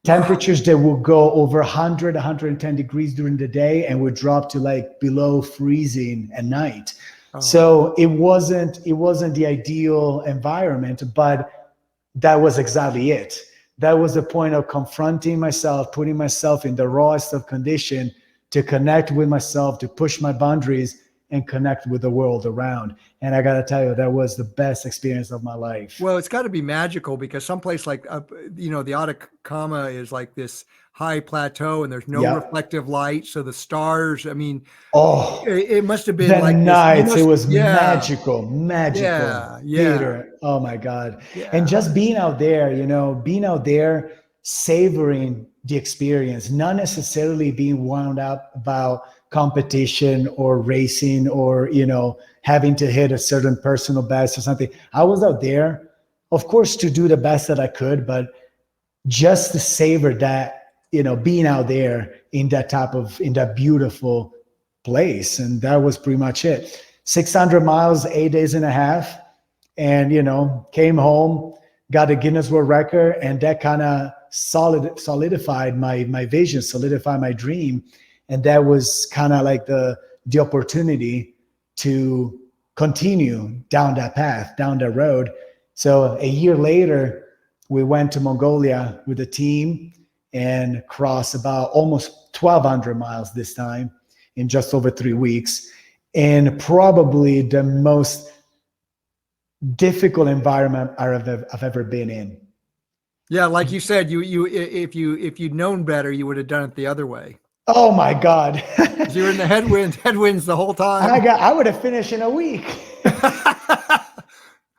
Temperatures that would go over 100, 110 degrees during the day and would drop to like below freezing at night. Oh. So it wasn't the ideal environment, but that was exactly it. That was the point of confronting myself, putting myself in the rawest of condition to connect with myself, to push my boundaries and connect with the world around. And I got to tell you, that was the best experience of my life. Well, it's got to be magical, because someplace like, the Atacama is like this high plateau, and there's no reflective light. So the stars, it must have been like nights. It was magical, Yeah. theater. Oh my God. Yeah. And just being out there, savoring the experience, not necessarily being wound up about competition or racing or, having to hit a certain personal best or something. I was out there, of course, to do the best that I could, but just to savor that, being out there in that beautiful place. And that was pretty much it. 600 miles, 8 days and a half. And, came home, got a Guinness World Record, and that kind of solidified my vision, solidified my dream. And that was kind of like the opportunity to continue down that path, down that road. So a year later, we went to Mongolia with a team and crossed about almost 1,200 miles this time in just over 3 weeks. And probably the most difficult environment I've ever been in. Yeah, like you said, if you'd known better, you would have done it the other way. Oh my God! You were in the headwinds the whole time. I would have finished in a week.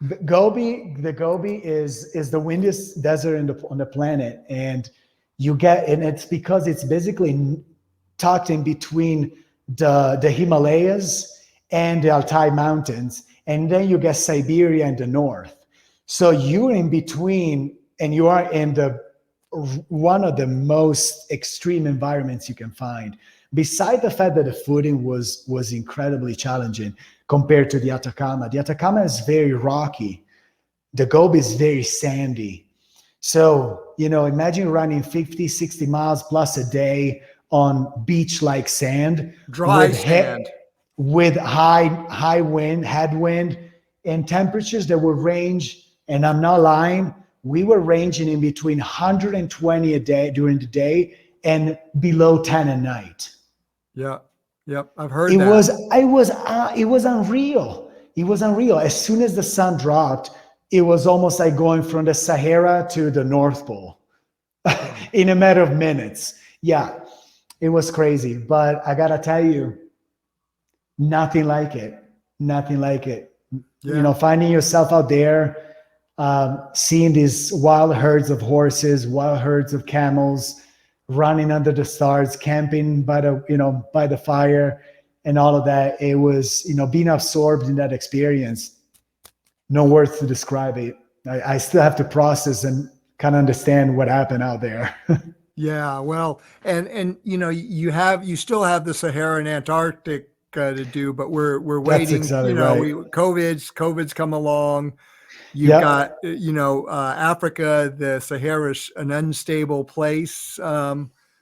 The Gobi is the windiest desert on the planet, and it's because it's basically tucked in between the Himalayas and the Altai Mountains, and then you get Siberia in the north. So you're in between, and you are in one of the most extreme environments you can find. Beside the fact that the footing was incredibly challenging compared to the Atacama. The Atacama is very rocky. The Gobi is very sandy. So, imagine running 50, 60 miles plus a day on beach-like sand. Dry sand. with high wind, headwind, and temperatures that would range, and I'm not lying, we were ranging in between 120 a day during the day and below 10 at night. Yeah. Yep. I've heard It that. it was unreal. It was unreal. As soon as the sun dropped, it was almost like going from the Sahara to the North Pole in a matter of minutes. Yeah, it was crazy. But I gotta tell you, nothing like it. Nothing like it. Yeah. You know, finding yourself out there, seeing these wild herds of horses, wild herds of camels, running under the stars, camping by the fire, and all of that. It was, being absorbed in that experience. No words to describe it. I still have to process and kind of understand what happened out there. Yeah, well, and you still have the Sahara and Antarctic to do, but we're waiting. That's exactly right. COVID's come along. You've got Africa. The Sahara's an unstable place.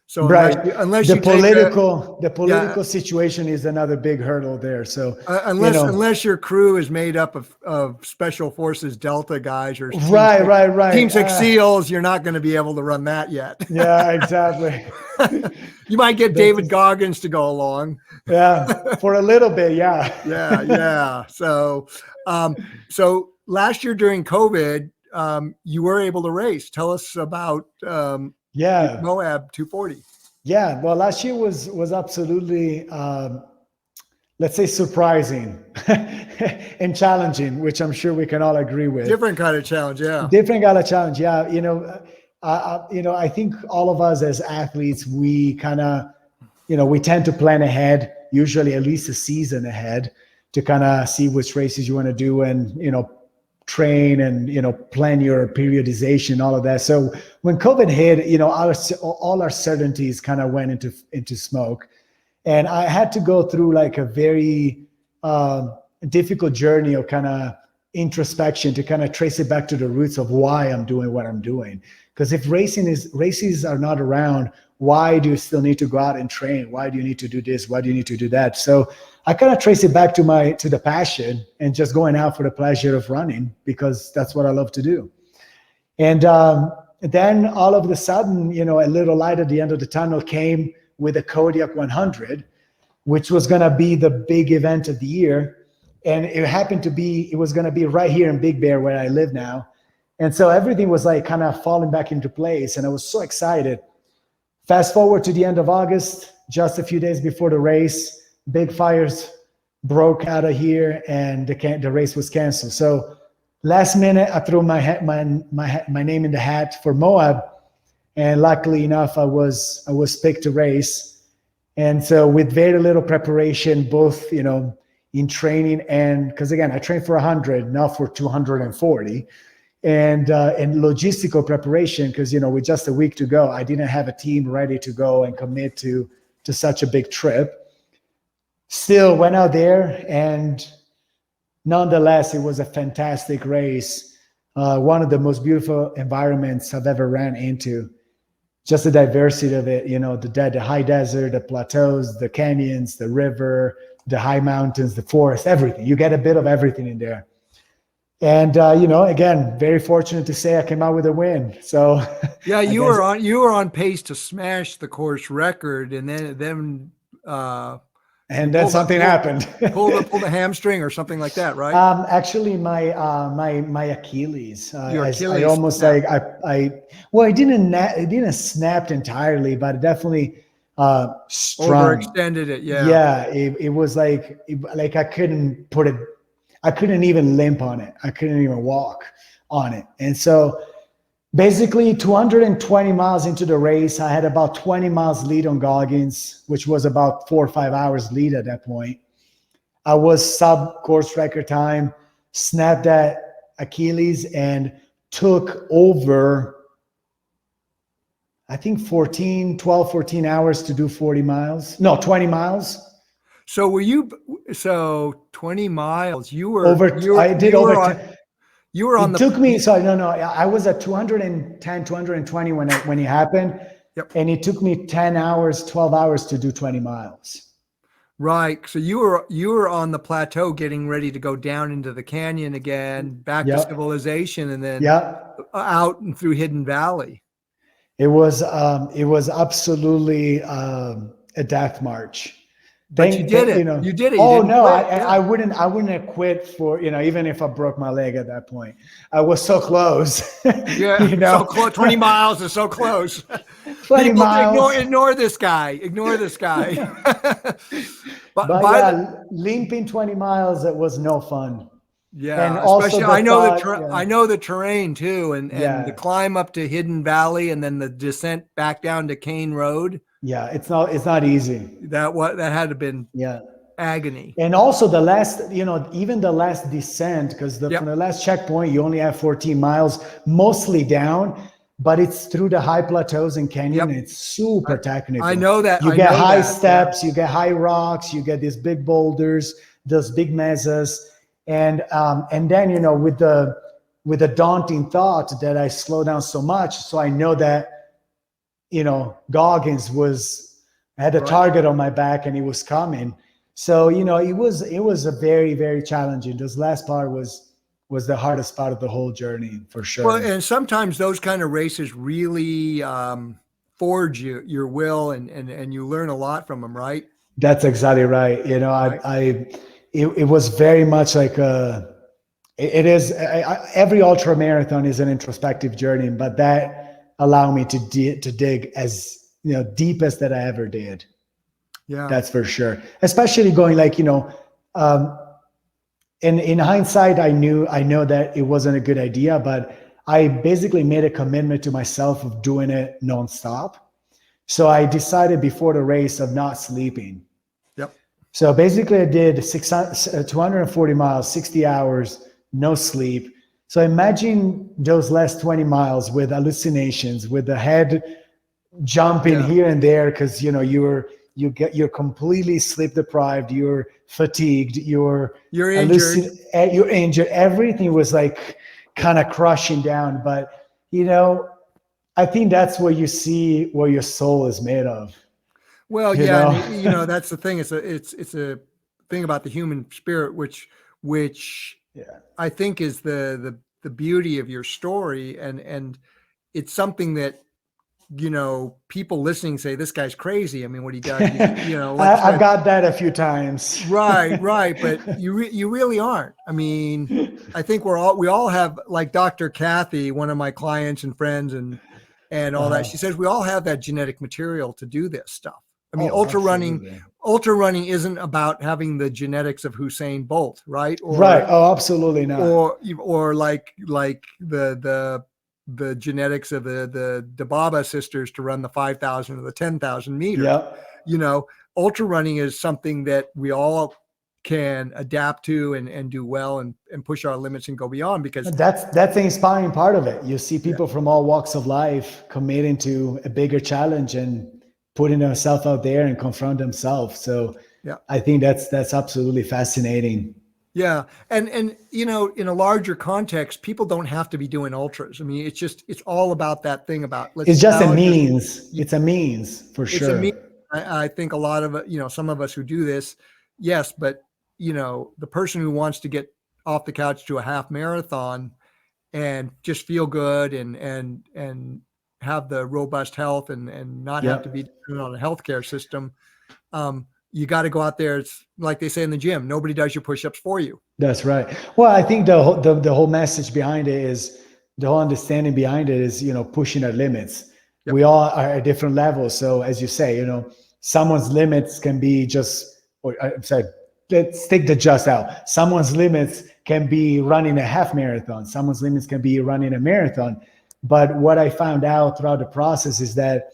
So right, unless the political situation is another big hurdle there. So unless your crew is made up of Special Forces Delta guys or right, Team 6 SEALs, you're not going to be able to run that yet. Yeah, exactly. You might get David Goggins to go along. Yeah, for a little bit. Yeah. Yeah. So last year during COVID, you were able to race. Tell us about Moab 240. Yeah, well, last year was absolutely, let's say, surprising and challenging, which I'm sure we can all agree with. Different kind of challenge, yeah. Different kind of challenge, yeah. I think all of us as athletes, we kind of, we tend to plan ahead, usually at least a season ahead, to kind of see which races you want to do and, train and, plan your periodization, all of that. So when COVID hit, all our certainties kind of went into smoke. And I had to go through like a very difficult journey of kind of introspection to kind of trace it back to the roots of why I'm doing what I'm doing. Because if races are not around, why do you still need to go out and train? Why do you need to do this? Why do you need to do that? So I kind of trace it back to the passion and just going out for the pleasure of running, because that's what I love to do. And then all of a sudden, a little light at the end of the tunnel came with the Kodiak 100, which was going to be the big event of the year. And it was going to be right here in Big Bear where I live now. And so everything was like kind of falling back into place. And I was so excited. Fast forward to the end of August, just a few days before the race, big fires broke out of here and the race was canceled. So last minute, I threw my name in the hat for Moab. And luckily enough, I was picked to race. And so with very little preparation, both, in training and, because again, I trained for 100, not for 240. And logistical preparation, because with just a week to go, I didn't have a team ready to go and commit to such a big trip. Still went out there, and nonetheless, it was a fantastic race. One of the most beautiful environments I've ever ran into. Just the diversity of it, the high desert, the plateaus, the canyons, the river, the high mountains, the forest, everything. You get a bit of everything in there. And again, very fortunate to say I came out with a win. So yeah, you were on pace to smash the course record, and then something happened. pulled a hamstring or something like that, right? Actually, my Achilles. Your Achilles. I almost it didn't snap entirely, but it definitely strung. Overextended it. Yeah. Yeah, it was like I couldn't put it. I couldn't even limp on it. I couldn't even walk on it. And so basically 220 miles into the race, I had about 20 miles lead on Goggins, which was about 4 or 5 hours lead at that point. I was sub course record time, snapped that Achilles, and took over, I think 14 hours to do 40 miles. No, 20 miles. So 20 miles, you were on the, took me, sorry, no, I was at 210, 220 when it happened. Yep. And it took me 10 hours, 12 hours to do 20 miles. Right. So you were on the plateau getting ready to go down into the canyon again, back to Yeah. civilization, and then Yeah. out and through Hidden Valley. It was absolutely a death march. But you did it. You know. You did it. You Oh didn't no, quit. I wouldn't have quit for, you know, even if I broke my leg at that point. I was so close. Yeah, You know, so close. 20 miles is so close. 20 People miles. ignore this guy. Ignore this guy. but But by the yeah, limping 20 miles, it was no fun. And Yeah, also especially the thought, I yeah, know the terrain too, and the yeah, climb up to Hidden Valley and then the descent back down to Cane Road. yeah, it's not easy. That had to have been Yeah. agony. And also the last, you know, even the last descent, because Yep. from the last checkpoint, you only have 14 miles, mostly down, but it's through the high plateaus and canyon. Yep. And it's super technical. I know that. You I get know high that, steps, you get high rocks, you get these big boulders, those big mesas. And then, you know, with the daunting thought that I slow down so much. So I know that, you know, Goggins had a target on my back and he was coming. So, you know, it was a very, very challenging. This last part was the hardest part of the whole journey, for sure. Well, and sometimes those kind of races really forge your will, and you learn a lot from them, right? That's exactly right. You know, Right. It was very much like every ultra marathon is an introspective journey, but that allowed me to dig as, you know, deepest that I ever did. Yeah, that's for sure. Especially going, like, you know, in hindsight, I know that it wasn't a good idea, but I basically made a commitment to myself of doing it nonstop. So I decided before the race of not sleeping. Yep. So basically I did 240 miles, 60 hours, no sleep. So imagine those last 20 miles with hallucinations, with the head jumping here and there, because, you know, you're completely sleep deprived, you're fatigued, you're injured. You're injured. Everything was like kind of crushing down. But, you know, I think that's where you see what your soul is made of. Well, you yeah, know? and you know, that's the thing. It's a thing about the human spirit, which I think is the beauty of your story, and it's something that, you know, people listening say this guy's crazy. I mean, what he does, you know, like I've got that a few times. Right, but you really aren't. I mean, I think we all have, like Dr. Kathy, one of my clients and friends, and all that. She says we all have that genetic material to do this stuff. I mean, ultra running isn't about having the genetics of Usain Bolt, right? Right. Oh, absolutely not. Or like the genetics of the Dababa sisters to run the 5,000 or the 10,000 meters. Yeah. You know, ultra running is something that we all can adapt to and do well and push our limits and go beyond, because that's the inspiring part of it. You see people from all walks of life committing to a bigger challenge and putting themselves out there and confront themselves. So I think that's absolutely fascinating. Yeah. And, you know, in a larger context, people don't have to be doing ultras. I mean, it's all about that thing about, it's just a means. It's a means, for sure. I think a lot of, you know, some of us who do this, yes, but, you know, the person who wants to get off the couch to a half marathon and just feel good and have the robust health and not have to be dependent on a healthcare system, you got to go out there. It's like they say in the gym, nobody does your push-ups for you. That's right. Well, I think the whole message behind it is, the whole understanding behind it is, you know, pushing our limits. Yep. We all are at different levels. So as you say, you know, someone's limits can be just, or I'm sorry, let's take the just out. Someone's limits can be running a half marathon. Someone's limits can be running a marathon. But what I found out throughout the process is that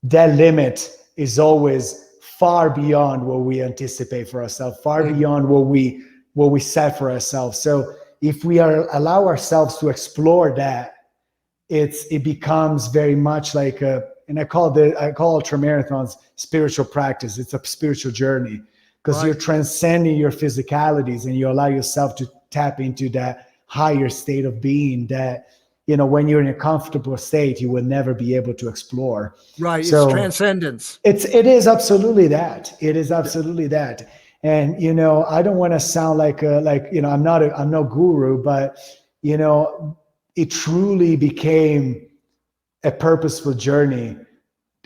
limit is always far beyond what we anticipate for ourselves, far beyond what we set for ourselves. So if we allow ourselves to explore that, it becomes very much like and I call ultramarathons spiritual practice. It's a spiritual journey, because you're transcending your physicalities and you allow yourself to tap into that higher state of being that when you're in a comfortable state, you will never be able to explore. Right. So it's transcendence. It is absolutely that. It is absolutely that. And, I don't want to sound like I'm no guru, but, it truly became a purposeful journey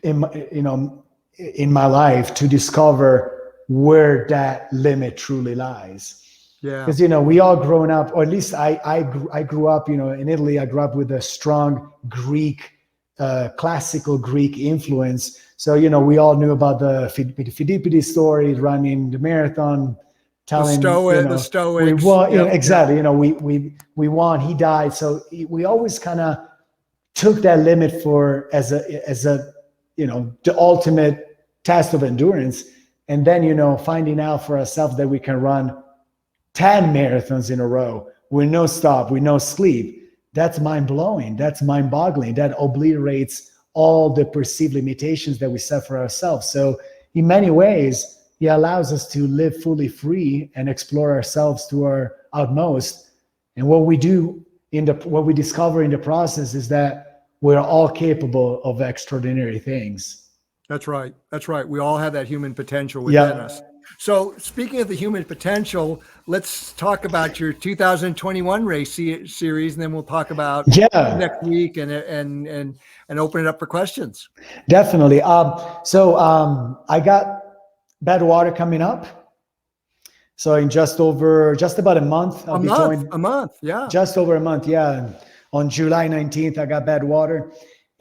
in my life to discover where that limit truly lies. Yeah. Because, we all grown up, or at least I grew up, in Italy. I grew up with a strong Greek, classical Greek influence. So, we all knew about the Phidippides story, running the marathon, telling, the Stoics. we won, exactly. We won, he died. So we always kind of took that limit as a, the ultimate test of endurance. And then, finding out for ourselves that we can run 10 marathons in a row with no stop, with no sleep. That's mind-blowing. That's mind-boggling. That obliterates all the perceived limitations that we set for ourselves. So in many ways, it allows us to live fully free and explore ourselves to our utmost. And what we discover in the process is that we're all capable of extraordinary things. That's right. That's right. We all have that human potential within us. So speaking of the human potential, let's talk about your 2021 race series, and then we'll talk about next week and open it up for questions. Definitely. So I got Badwater coming up. So in just about a month, a month. Yeah. Just over a month. Yeah. On July 19th, I got Badwater.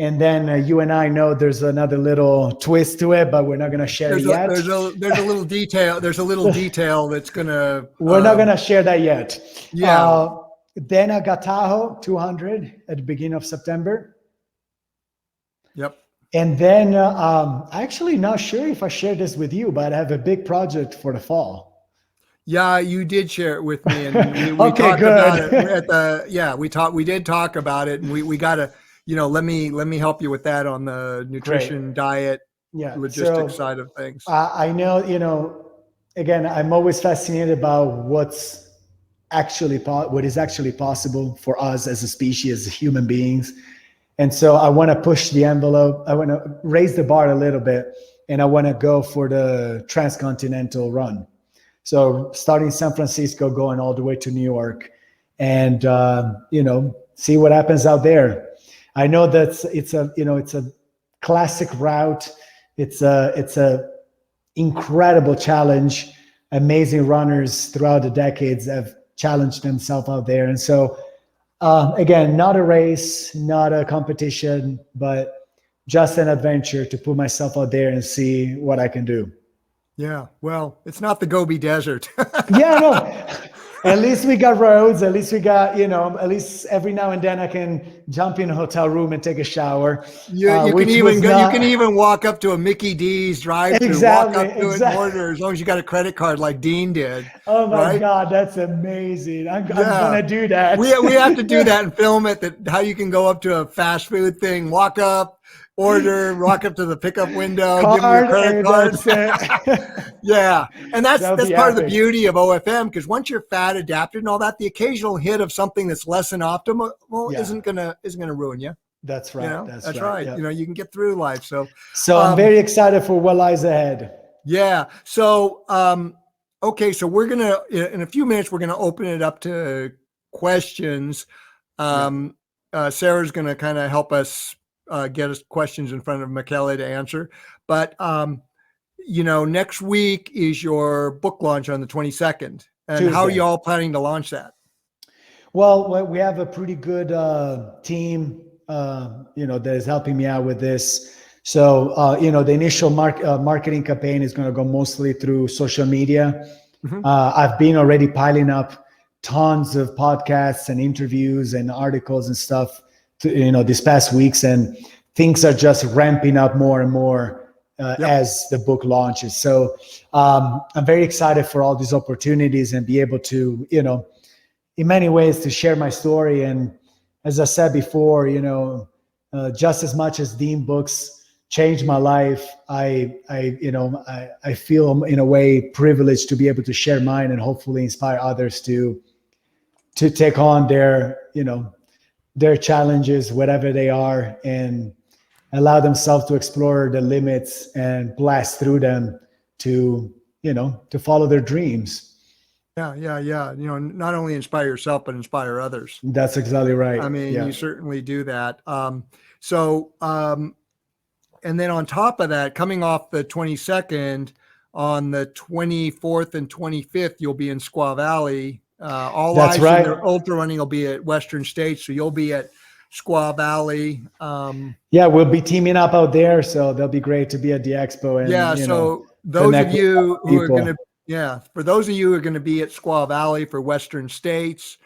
And then you and I know there's another little twist to it, but we're not going to share it yet. There's a little detail. There's a little detail that's going to. We're not going to share that yet. Yeah. Then I got Tahoe 200 at the beginning of September. Yep. And then I'm actually not sure if I shared this with you, but I have a big project for the fall. Yeah, you did share it with me, and we okay, talked good. about it we did talk about it, and we got to. Let me help you with that on the nutrition, diet, logistics side of things. I know, again, I'm always fascinated about what is actually possible for us as a species, as human beings. And so I want to push the envelope. I want to raise the bar a little bit, and I want to go for the transcontinental run. So starting San Francisco, going all the way to New York, and see what happens out there. I know that it's a classic route. It's a incredible challenge. Amazing runners throughout the decades have challenged themselves out there. And so, again, not a race, not a competition, but just an adventure to put myself out there and see what I can do. Yeah. Well, it's not the Gobi Desert. Yeah, no. At least we got roads. At least we got, at least every now and then I can jump in a hotel room and take a shower. You can even walk up to a Mickey D's drive-thru, walk up to it and order, as long as you got a credit card like Dean did. Oh my God, that's amazing. I'm gonna do that. We have to do that and film it. How you can go up to a fast food thing, walk up, order, walk up to the pickup window, give them your credit card. Yeah, and that's part of the beauty of OFM, because once you're fat adapted and all that, the occasional hit of something that's less than optimal isn't gonna ruin you. That's right. That's right. Yeah. You can get through life. So I'm very excited for what lies ahead. Yeah. So okay, so we're gonna in a few minutes we're gonna open it up to questions. Sarah's gonna kind of help us get us questions in front of Michele to answer. But, next week is your book launch on the 22nd. And Tuesday. How are you all planning to launch that? Well, we have a pretty good team, that is helping me out with this. So, the initial marketing campaign is going to go mostly through social media. Mm-hmm. I've been already piling up tons of podcasts and interviews and articles and stuff these past weeks, and things are just ramping up more and more as the book launches. So I'm very excited for all these opportunities and be able to, in many ways to share my story. And as I said before, just as much as Dean books changed my life, I feel in a way privileged to be able to share mine and hopefully inspire others to take on their their challenges, whatever they are, and allow themselves to explore the limits and blast through them to, to follow their dreams. Yeah. Not only inspire yourself, but inspire others. That's exactly right. I mean, you certainly do that. And then on top of that, coming off the 22nd, on the 24th and 25th, you'll be in Squaw Valley. All That's eyes right. in their ultra running will be at Western States. So you'll be at Squaw Valley. We'll be teaming up out there. So that'll be great to be at the expo. And, so those of you who are going to, for those of you who are going to be at Squaw Valley for Western States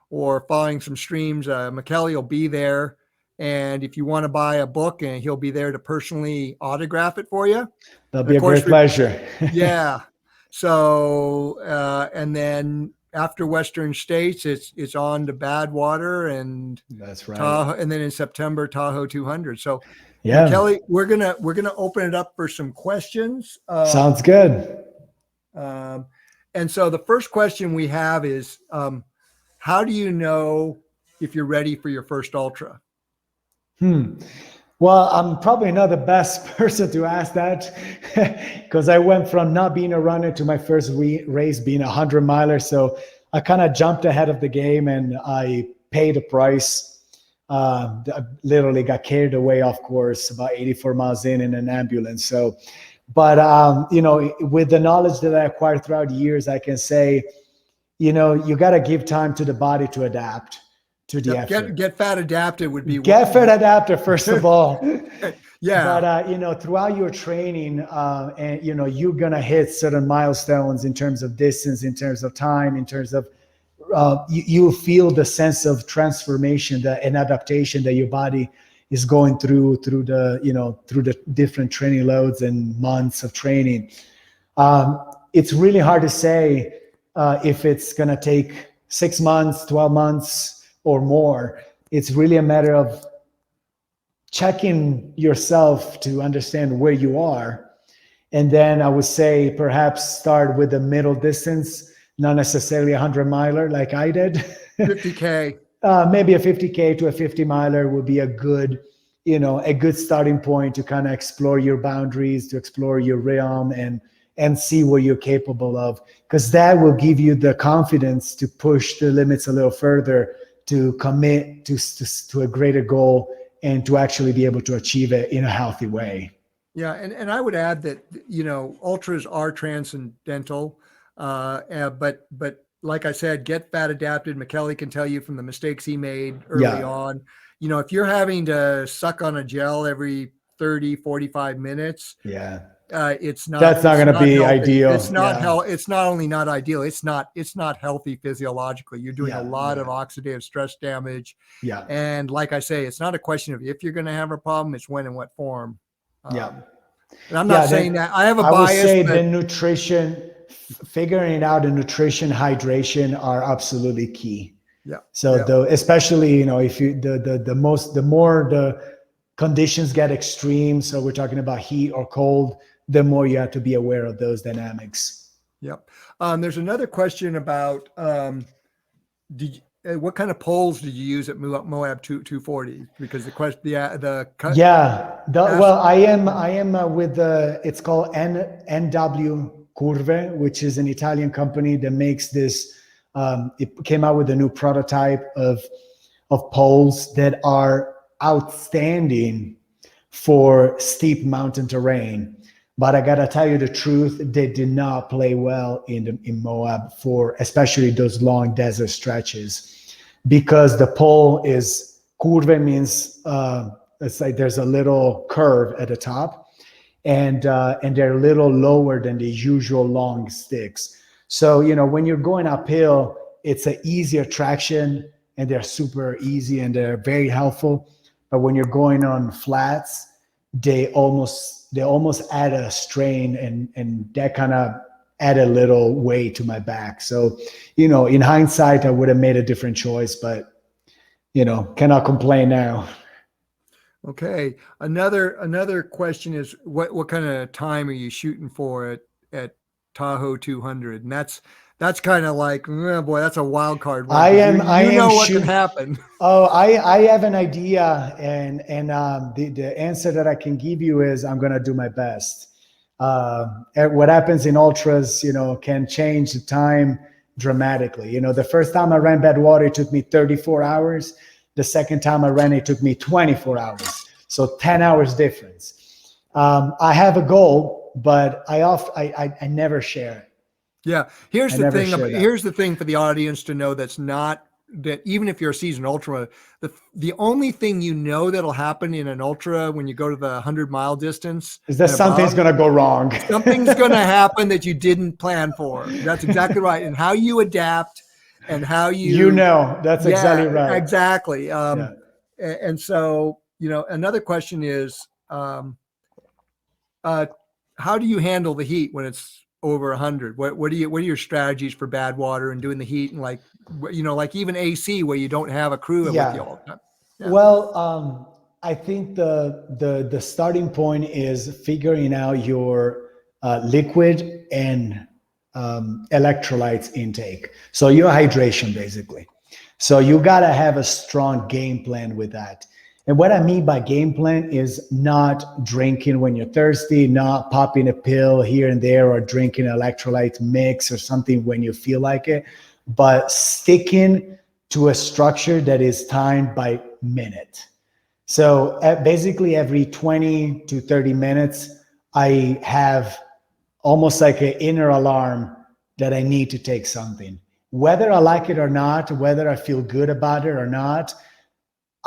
or following some streams, Michele will be there. And if you want to buy a book, and he'll be there to personally autograph it for you. That'll be a great pleasure. So, and then after Western States, it's on to Badwater, and that's right. Tahoe, and then in September, Tahoe 200. So, Michele, we're gonna open it up for some questions. Sounds good. And so the first question we have is, how do you know if you're ready for your first ultra? Well, I'm probably not the best person to ask that because I went from not being a runner to my first race being a 100-miler. So I kind of jumped ahead of the game and I paid a price. I literally got carried away off course about 84 miles in an ambulance. So, but, with the knowledge that I acquired throughout the years, I can say, you got to give time to the body to adapt to the effort. Get fat adapted would be get fat adapted first of all. But throughout your training, and you're gonna hit certain milestones in terms of distance, in terms of time, in terms of you feel the sense of transformation and adaptation that your body is going through the different training loads and months of training. It's really hard to say if it's gonna take 6 months, 12 months or more. It's really a matter of checking yourself to understand where you are. And then I would say perhaps start with the middle distance, not necessarily a 100-miler like I did. 50K. Maybe a 50K to a 50-miler would be a good starting point to kind of explore your boundaries, to explore your realm and see what you're capable of, because that will give you the confidence to push the limits a little further, to commit to a greater goal and to actually be able to achieve it in a healthy way. Yeah. And I would add that, ultras are transcendental, but like I said, get fat adapted. Michele can tell you from the mistakes he made early on. If you're having to suck on a gel every 30, 45 minutes, that's not going to be ideal. It's not it's not only not ideal, it's not healthy physiologically. You're doing a lot of oxidative stress damage. And like I say, it's not a question of if you're going to have a problem, it's when and what form. And I'm not saying that I have a bias. I would say the nutrition, figuring out the nutrition, hydration are absolutely key. So especially, if you, the more the conditions get extreme, so we're talking about heat or cold, the more you have to be aware of those dynamics. There's another question about what kind of poles did you use at Moab 240? Because the question, well, I am with it's called NW Curve, which is an Italian company that makes this. It came out with a new prototype of poles that are outstanding for steep mountain terrain. But I gotta tell you the truth, they did not play well in Moab for especially those long desert stretches, because the pole is curve, means it's like there's a little curve at the top, and they're a little lower than the usual long sticks. So when you're going uphill, it's an easier traction and they're super easy and they're very helpful. But when you're going on flats, they almost add a strain and that kind of add a little weight to my back. So, in hindsight, I would have made a different choice, but, cannot complain now. Okay. Another question is what kind of time are you shooting for at Tahoe 200, and that's kind of like, oh boy, that's a wild card one. I know am what can happen. Oh, I have an idea, and the answer that I can give you is I'm gonna do my best. What happens in ultras, can change the time dramatically. The first time I ran Badwater, it took me 34 hours. The second time I ran, it took me 24 hours. So 10 hours difference. I have a goal, but I never share it. Yeah. Here's the thing for the audience to know that even if you're a seasoned ultra, the only thing that'll happen in an ultra when you go to the 100-mile distance is that something's going to go wrong. Something's going to happen that you didn't plan for. That's exactly right. And how you adapt and how that's exactly right. Exactly. And so, another question is, how do you handle the heat when it's over 100? What are your strategies for Badwater and doing the heat, and like even AC where you don't have a crew with you all the time? Yeah. Well, I think the starting point is figuring out your liquid and electrolytes intake. So your hydration, basically. So you got to have a strong game plan with that. And what I mean by game plan is not drinking when you're thirsty, not popping a pill here and there, or drinking electrolyte mix or something when you feel like it, but sticking to a structure that is timed by minute. So basically every 20 to 30 minutes, I have almost like an inner alarm that I need to take something. Whether I like it or not, whether I feel good about it or not,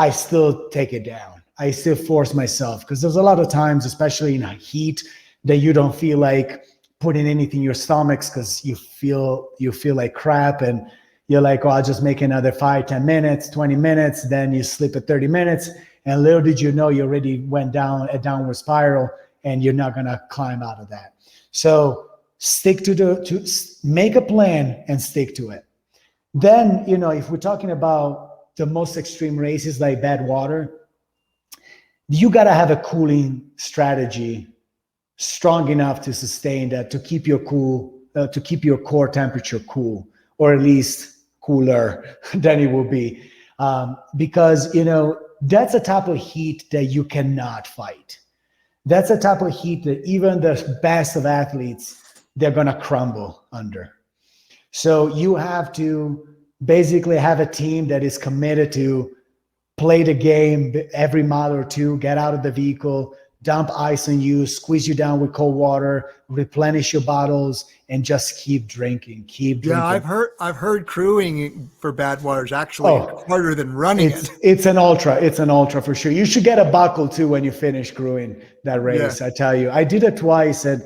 I still take it down. I still force myself, because there's a lot of times, especially in heat, that you don't feel like putting anything in your stomachs because you feel like crap, and you're like, oh, I'll just make another 5, 10 minutes, 20 minutes. Then you sleep at 30 minutes, and little did you know you already went down a downward spiral, and you're not gonna climb out of that. So stick to make a plan and stick to it. Then, if we're talking about the most extreme races like Badwater, you got to have a cooling strategy strong enough to sustain that, to keep your to keep your core temperature cool, or at least cooler than it will be, because that's a type of heat that you cannot fight. That's a type of heat that even the best of athletes, they're gonna crumble under. So you have to basically have a team that is committed to play the game every mile or two, get out of the vehicle, dump ice on you, squeeze you down with cold water, replenish your bottles, and just keep drinking. Yeah, I've heard crewing for Badwater is actually harder than running it. It's an ultra for sure. You should get a buckle too when you finish crewing that race. Yeah. I tell you, I did it twice, and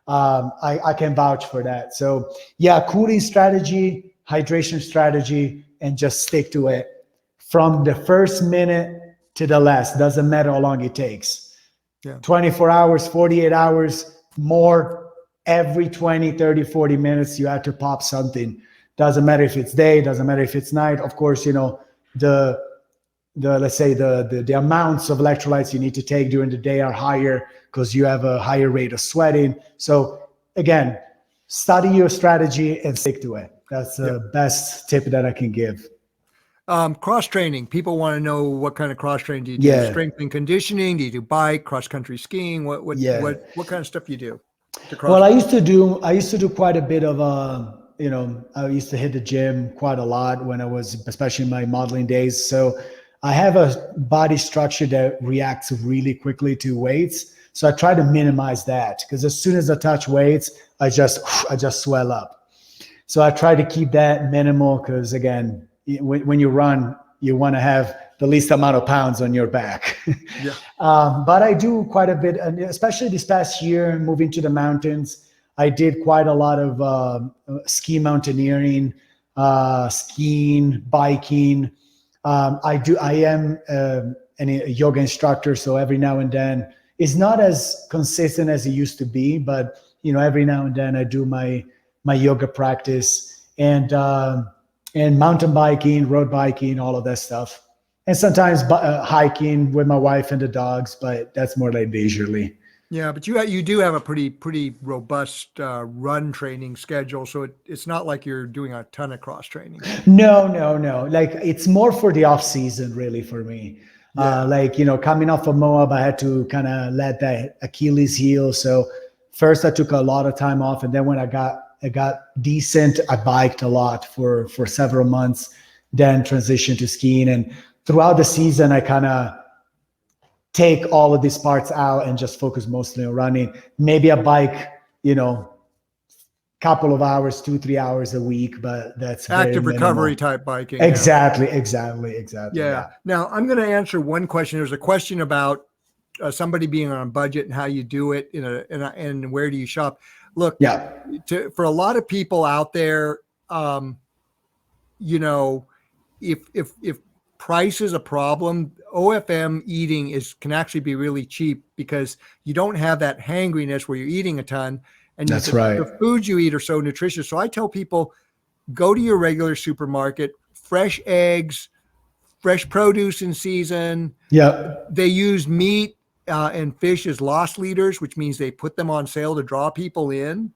I can vouch for that. So yeah, cooling strategy, hydration strategy, and just stick to it from the first minute to the last. Doesn't matter how long it takes. 24 hours, 48 hours, more. Every 20, 30, 40 minutes, you have to pop something. Doesn't matter if it's day, doesn't matter if it's night. Of course, the let's say the amounts of electrolytes you need to take during the day are higher because you have a higher rate of sweating. So again, study your strategy and stick to it. That's the best tip that I can give. Cross training. People want to know what kind of cross training do you do? Strength and conditioning? Do you do bike, cross country skiing? What kind of stuff you do? Well, I used to do quite a bit of I used to hit the gym quite a lot when I was, especially in my modeling days. So I have a body structure that reacts really quickly to weights. So I try to minimize that, because as soon as I touch weights, I just swell up. So I try to keep that minimal, because again, when you run, you want to have the least amount of pounds on your back. But I do quite a bit, and especially this past year, moving to the mountains, I did quite a lot of ski mountaineering, skiing, biking. I am a yoga instructor, so every now and then, it's not as consistent as it used to be, but every now and then I do my yoga practice, and mountain biking, road biking, all of that stuff. And sometimes hiking with my wife and the dogs, but that's more like leisurely. Yeah, but you do have a pretty robust run training schedule, so it's not like you're doing a ton of cross training. No. Like it's more for the off season, really, for me. Yeah. Like, coming off of Moab, I had to kind of let that Achilles heal. So first I took a lot of time off. And then when I got decent, I biked a lot for several months, then transitioned to skiing. And throughout the season, I kind of take all of these parts out and just focus mostly on running. Maybe a bike, couple of hours, 2-3 hours a week, but that's active very recovery minimal. type biking. Exactly. Yeah. Now I'm going to answer one question. There's a question about somebody being on a budget and how you do it and where do you shop? Look, for a lot of people out there, if price is a problem, OFM eating can actually be really cheap because you don't have that hangriness where you're eating a ton. And the foods you eat are so nutritious. So I tell people, go to your regular supermarket, fresh eggs, fresh produce in season. Yeah. They use meat and fish as loss leaders, which means they put them on sale to draw people in.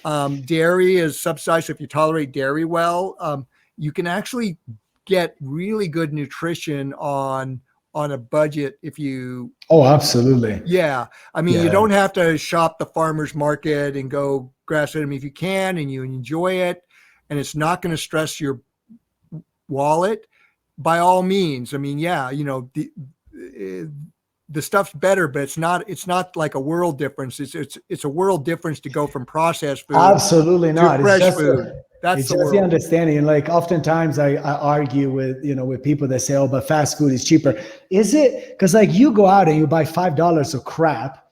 Dairy is subsidized. So if you tolerate dairy well, you can actually get really good nutrition on a budget if you. Oh, absolutely. Yeah. I mean, you don't have to shop the farmer's market and go grass fed. I mean, if you can and you enjoy it and it's not going to stress your wallet, by all means. I mean, the stuff's better, but it's not like a world difference. It's a world difference to go from processed food. Absolutely not. To fresh food. That's the understanding. And like oftentimes I argue with people that say, oh, but fast food is cheaper. Is it? Because like you go out and you buy $5 of crap,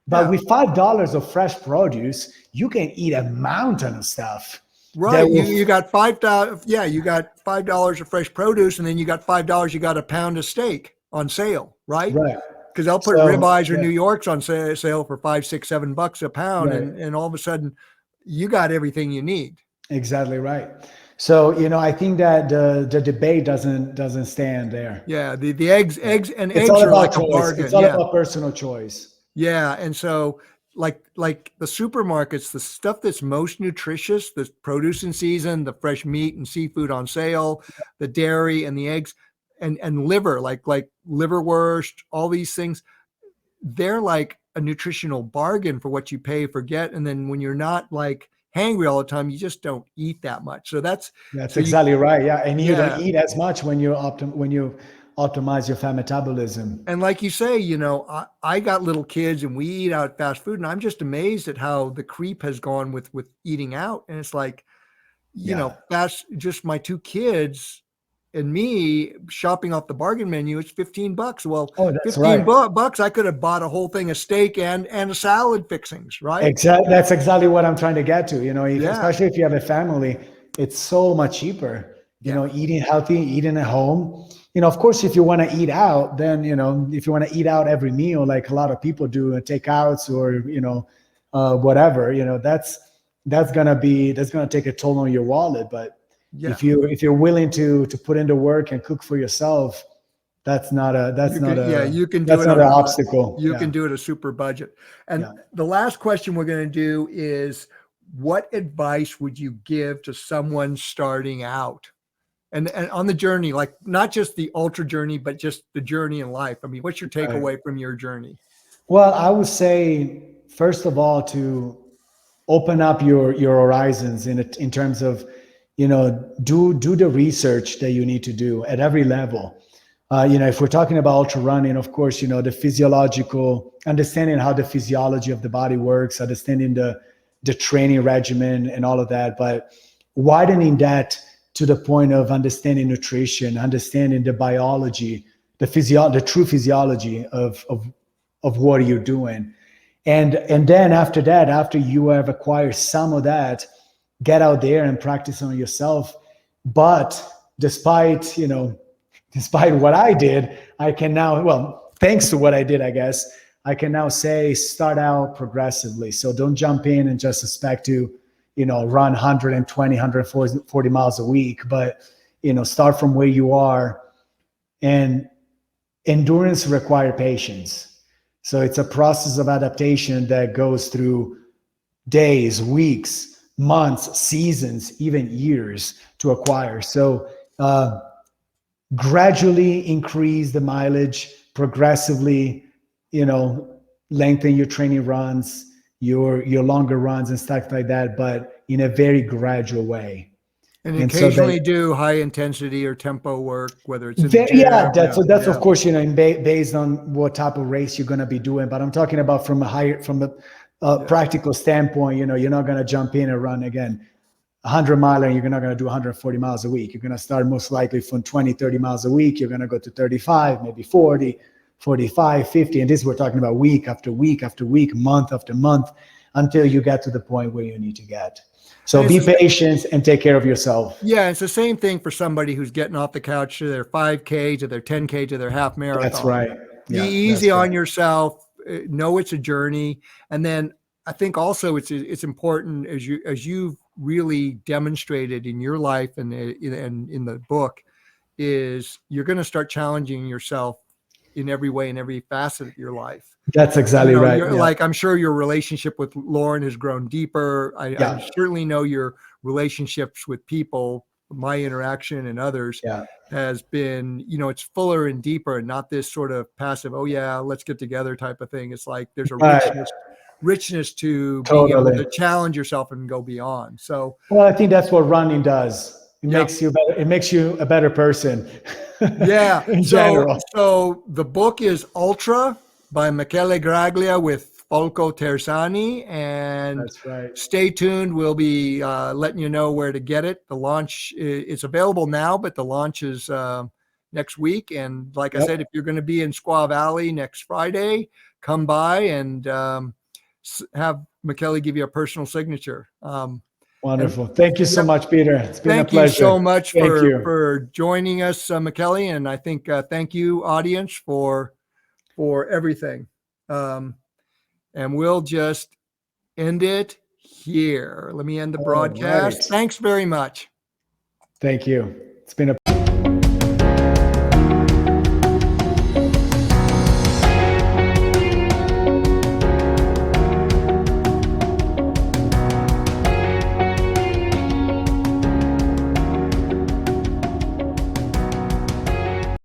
but with $5 of fresh produce, you can eat a mountain of stuff. Right. You got $5. Yeah. You got $5 of fresh produce, and then you got $5. You got a pound of steak on sale. Right. Right. Because they'll put ribeyes or New York's on sale for $5, $6, $7 a pound. Right. And all of a sudden you got everything you need. Exactly right. So, I think that the debate doesn't stand there. Yeah. The eggs are like a bargain. It's all about personal choice. Yeah. And so like the supermarkets, the stuff that's most nutritious, the produce in season, the fresh meat and seafood on sale, the dairy and the eggs and liver, like liverwurst, all these things, they're like a nutritional bargain for what you pay for and then when you're not like hangry all the time, you just don't eat that much. So that's exactly right. Yeah. And you don't eat as much when you optimize your fat metabolism. And like you say, I got little kids and we eat out fast food, and I'm just amazed at how the creep has gone with eating out. And it's like, that's just my two kids and me shopping off the bargain menu. It's $15. Well, $15 I could have bought a whole thing of steak and a salad fixings, right? Exactly. That's exactly what I'm trying to get to. Especially if you have a family, it's so much cheaper. Eating healthy, eating at home. Of course, if you want to eat out, then if you want to eat out every meal, like a lot of people do, takeouts or whatever, that's gonna take a toll on your wallet. But if you're willing to put in the work and cook for yourself, that's not an obstacle. You can do it a super budget. And the last question we're going to do is, what advice would you give to someone starting out and on the journey, like not just the ultra journey, but just the journey in life? I mean, what's your takeaway from your journey? Well, I would say, first of all, to open up your horizons in terms of, do the research that you need to do at every level. If we're talking about ultra running, of course, the physiological, understanding how the physiology of the body works, understanding the training regimen and all of that, but widening that to the point of understanding nutrition, understanding the biology, the true physiology of what you're doing. And then after that, after you have acquired some of that, get out there and practice on yourself. But despite what I did, I can now, thanks to what I did, I guess, I can now say, start out progressively. So don't jump in and just expect to, run 120, 140 miles a week, but, start from where you are. And endurance requires patience. So it's a process of adaptation that goes through days, weeks, months, seasons, even years to acquire. So gradually increase the mileage, progressively, lengthen your training runs, your longer runs and stuff like that, but in a very gradual way. And occasionally do high intensity or tempo work, whether it's in the gym. Yeah, that's of course, based on what type of race you're going to be doing. But I'm talking about from a practical standpoint. You're not going to jump in and run again 100 miler, and you're not going to do 140 miles a week. You're going to start most likely from 20, 30 miles a week. You're going to go to 35, maybe 40, 45, 50. And this we're talking about week after week after week, month after month, until you get to the point where you need to get. So be patient and take care of yourself. Yeah, it's the same thing for somebody who's getting off the couch to their 5K, to their 10K, to their half marathon. That's right. Be easy on yourself. Know it's a journey. And then I think also it's important, as you've really demonstrated in your life and in the book, is you're going to start challenging yourself in every way, in every facet of your life. That's exactly right. Yeah. Like, I'm sure your relationship with Lauren has grown deeper. I certainly know your relationships with people, my interaction and others has been, it's fuller and deeper, and not this sort of passive, oh yeah, let's get together type of thing. It's like there's a richness to being able to challenge yourself and go beyond. So, well, I think that's what running does. It makes you better. It makes you a better person. Yeah. In general. So the book is Ultra by Michele Graglia with Folco Tersani, and that's right. Stay tuned. We'll be letting you know where to get it. The launch is available now, but the launch is next week. And like I said, if you're going to be in Squaw Valley next Friday, come by and have Michele give you a personal signature. Wonderful. Thank you so much, Peter. It's been a pleasure. Thank you so much for joining us, Michele. And I think thank you, audience, for everything. And we'll just end it here. Let me end the broadcast. Right. Thanks very much. Thank you. It's been a